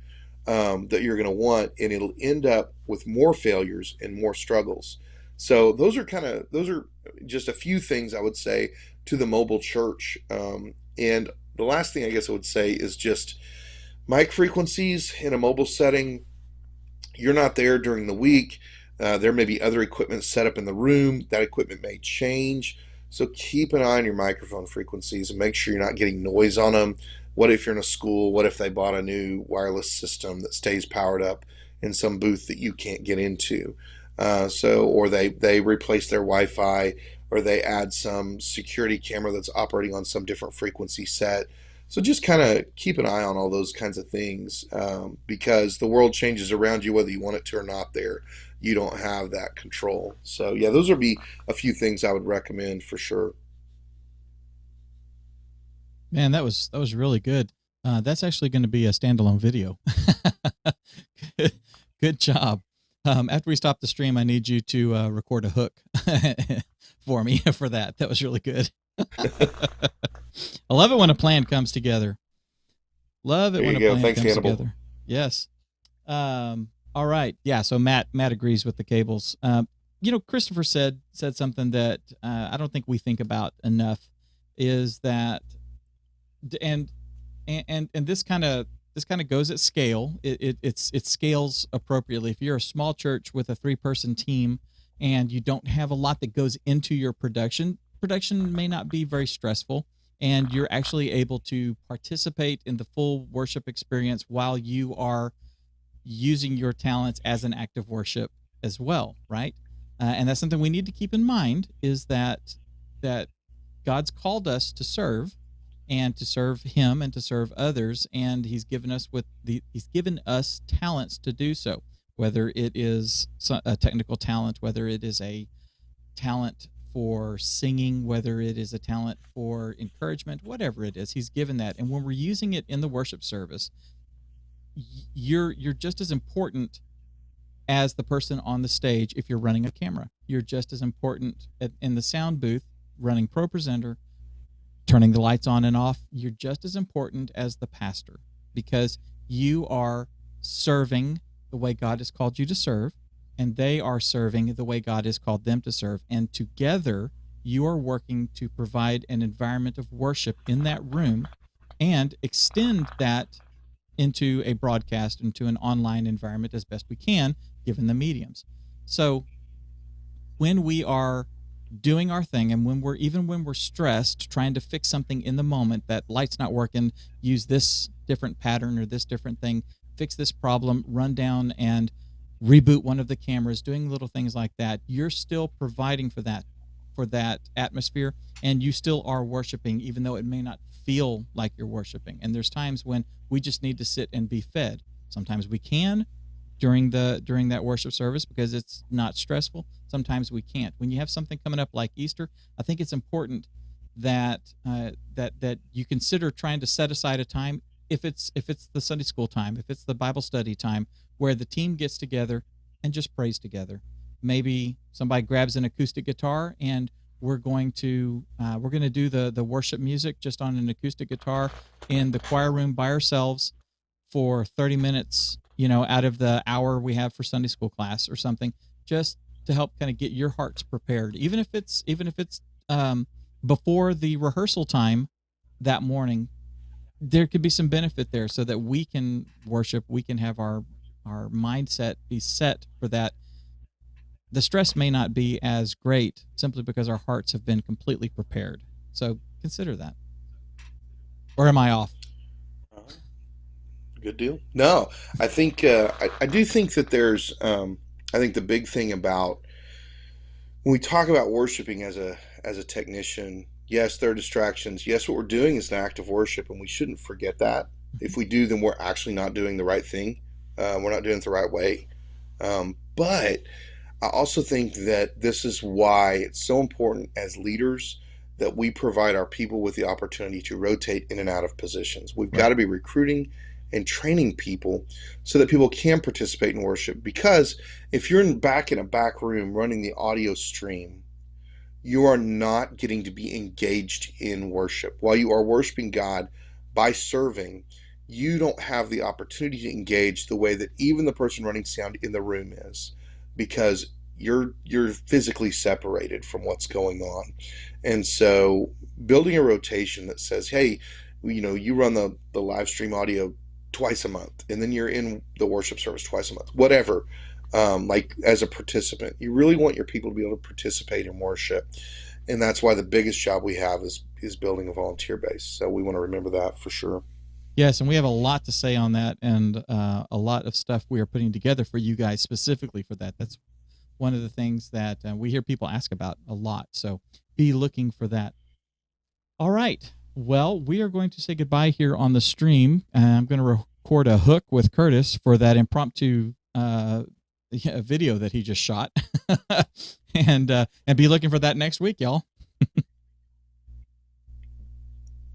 that you're going to want, and it'll end up with more failures and more struggles. So those are just a few things I would say to the mobile church. And the last thing I guess I would say is just mic frequencies in a mobile setting. You're not there during the week. There may be other equipment set up in the room. That equipment may change. So keep an eye on your microphone frequencies and make sure you're not getting noise on them. What if you're in a school? What if they bought a new wireless system that stays powered up in some booth that you can't get into? Or they replace their Wi-Fi, or they add some security camera that's operating on some different frequency set. So just kind of keep an eye on all those kinds of things, because the world changes around you whether you want it to or not. There, you don't have that control. So yeah, those would be a few things I would recommend for sure. Man, that was really good. That's actually going to be a standalone video. Good job. After we stop the stream, I need you to record a hook for me for that. That was really good. I love it when a plan comes together. Love it when a plan Thanks, comes Hannibal. together. Yes. All right. Yeah. So Matt agrees with the cables. Christopher said something that I don't think we think about enough, is that, and this kind of goes at scale. It scales appropriately. If you're a small church with a 3-person team and you don't have a lot that goes into your production may not be very stressful, and you're actually able to participate in the full worship experience while you are using your talents as an act of worship as well, right? And that's something we need to keep in mind, is that God's called us to serve, and to serve Him and to serve others, and He's given us talents to do so. Whether it is a technical talent, whether it is a talent for singing, whether it is a talent for encouragement, whatever it is, he's given that. And when we're using it in the worship service, you're just as important as the person on the stage. If you're running a camera, you're just as important in the sound booth, running ProPresenter, turning the lights on and off. You're just as important as the pastor, because you are serving the way God has called you to serve, and they are serving the way God has called them to serve. And together, you are working to provide an environment of worship in that room and extend that into a broadcast, into an online environment as best we can, given the mediums. So when we are doing our thing, and when we're stressed, trying to fix something in the moment, that light's not working, use this different pattern or this different thing, fix this problem, run down and reboot one of the cameras, doing little things like that, you're still providing for that atmosphere, and you still are worshiping, even though it may not feel like you're worshiping. And there's times when we just need to sit and be fed. Sometimes we can during that worship service because it's not stressful. Sometimes we can't. When you have something coming up like Easter, I think it's important that that you consider trying to set aside a time, if it's the Sunday school time, if it's the Bible study time, where the team gets together and just prays together. Maybe somebody grabs an acoustic guitar, and we're going to do the worship music just on an acoustic guitar in the choir room by ourselves for 30 minutes, out of the hour we have for Sunday school class or something, just to help kind of get your hearts prepared. Even if it's before the rehearsal time that morning, there could be some benefit there, so that we can worship, we can have our mindset be set for that. The stress may not be as great simply because our hearts have been completely prepared. So consider that. Or am I off? Good deal. No, I think I do think that there's. I think the big thing about when we talk about worshiping as a technician, yes, there are distractions. Yes, what we're doing is an act of worship, and we shouldn't forget that. If we do, then we're actually not doing the right thing. We're not doing it the right way. But I also think that this is why it's so important as leaders that we provide our people with the opportunity to rotate in and out of positions. We've got to be recruiting and training people so that people can participate in worship. Because if you're in a back room running the audio stream, you are not getting to be engaged in worship. While you are worshiping God by serving, you don't have the opportunity to engage the way that even the person running sound in the room is, because you're physically separated from what's going on. And so building a rotation that says, hey, you run the live stream audio twice a month, and then you're in the worship service twice a month, whatever, like as a participant. You really want your people to be able to participate in worship. And that's why the biggest job we have is building a volunteer base. So we want to remember that for sure. Yes, and we have a lot to say on that, and a lot of stuff we are putting together for you guys specifically for that. That's one of the things that we hear people ask about a lot. So be looking for that. All right. Well, we are going to say goodbye here on the stream. I'm going to record a hook with Curtis for that impromptu video that he just shot, and be looking for that next week, y'all.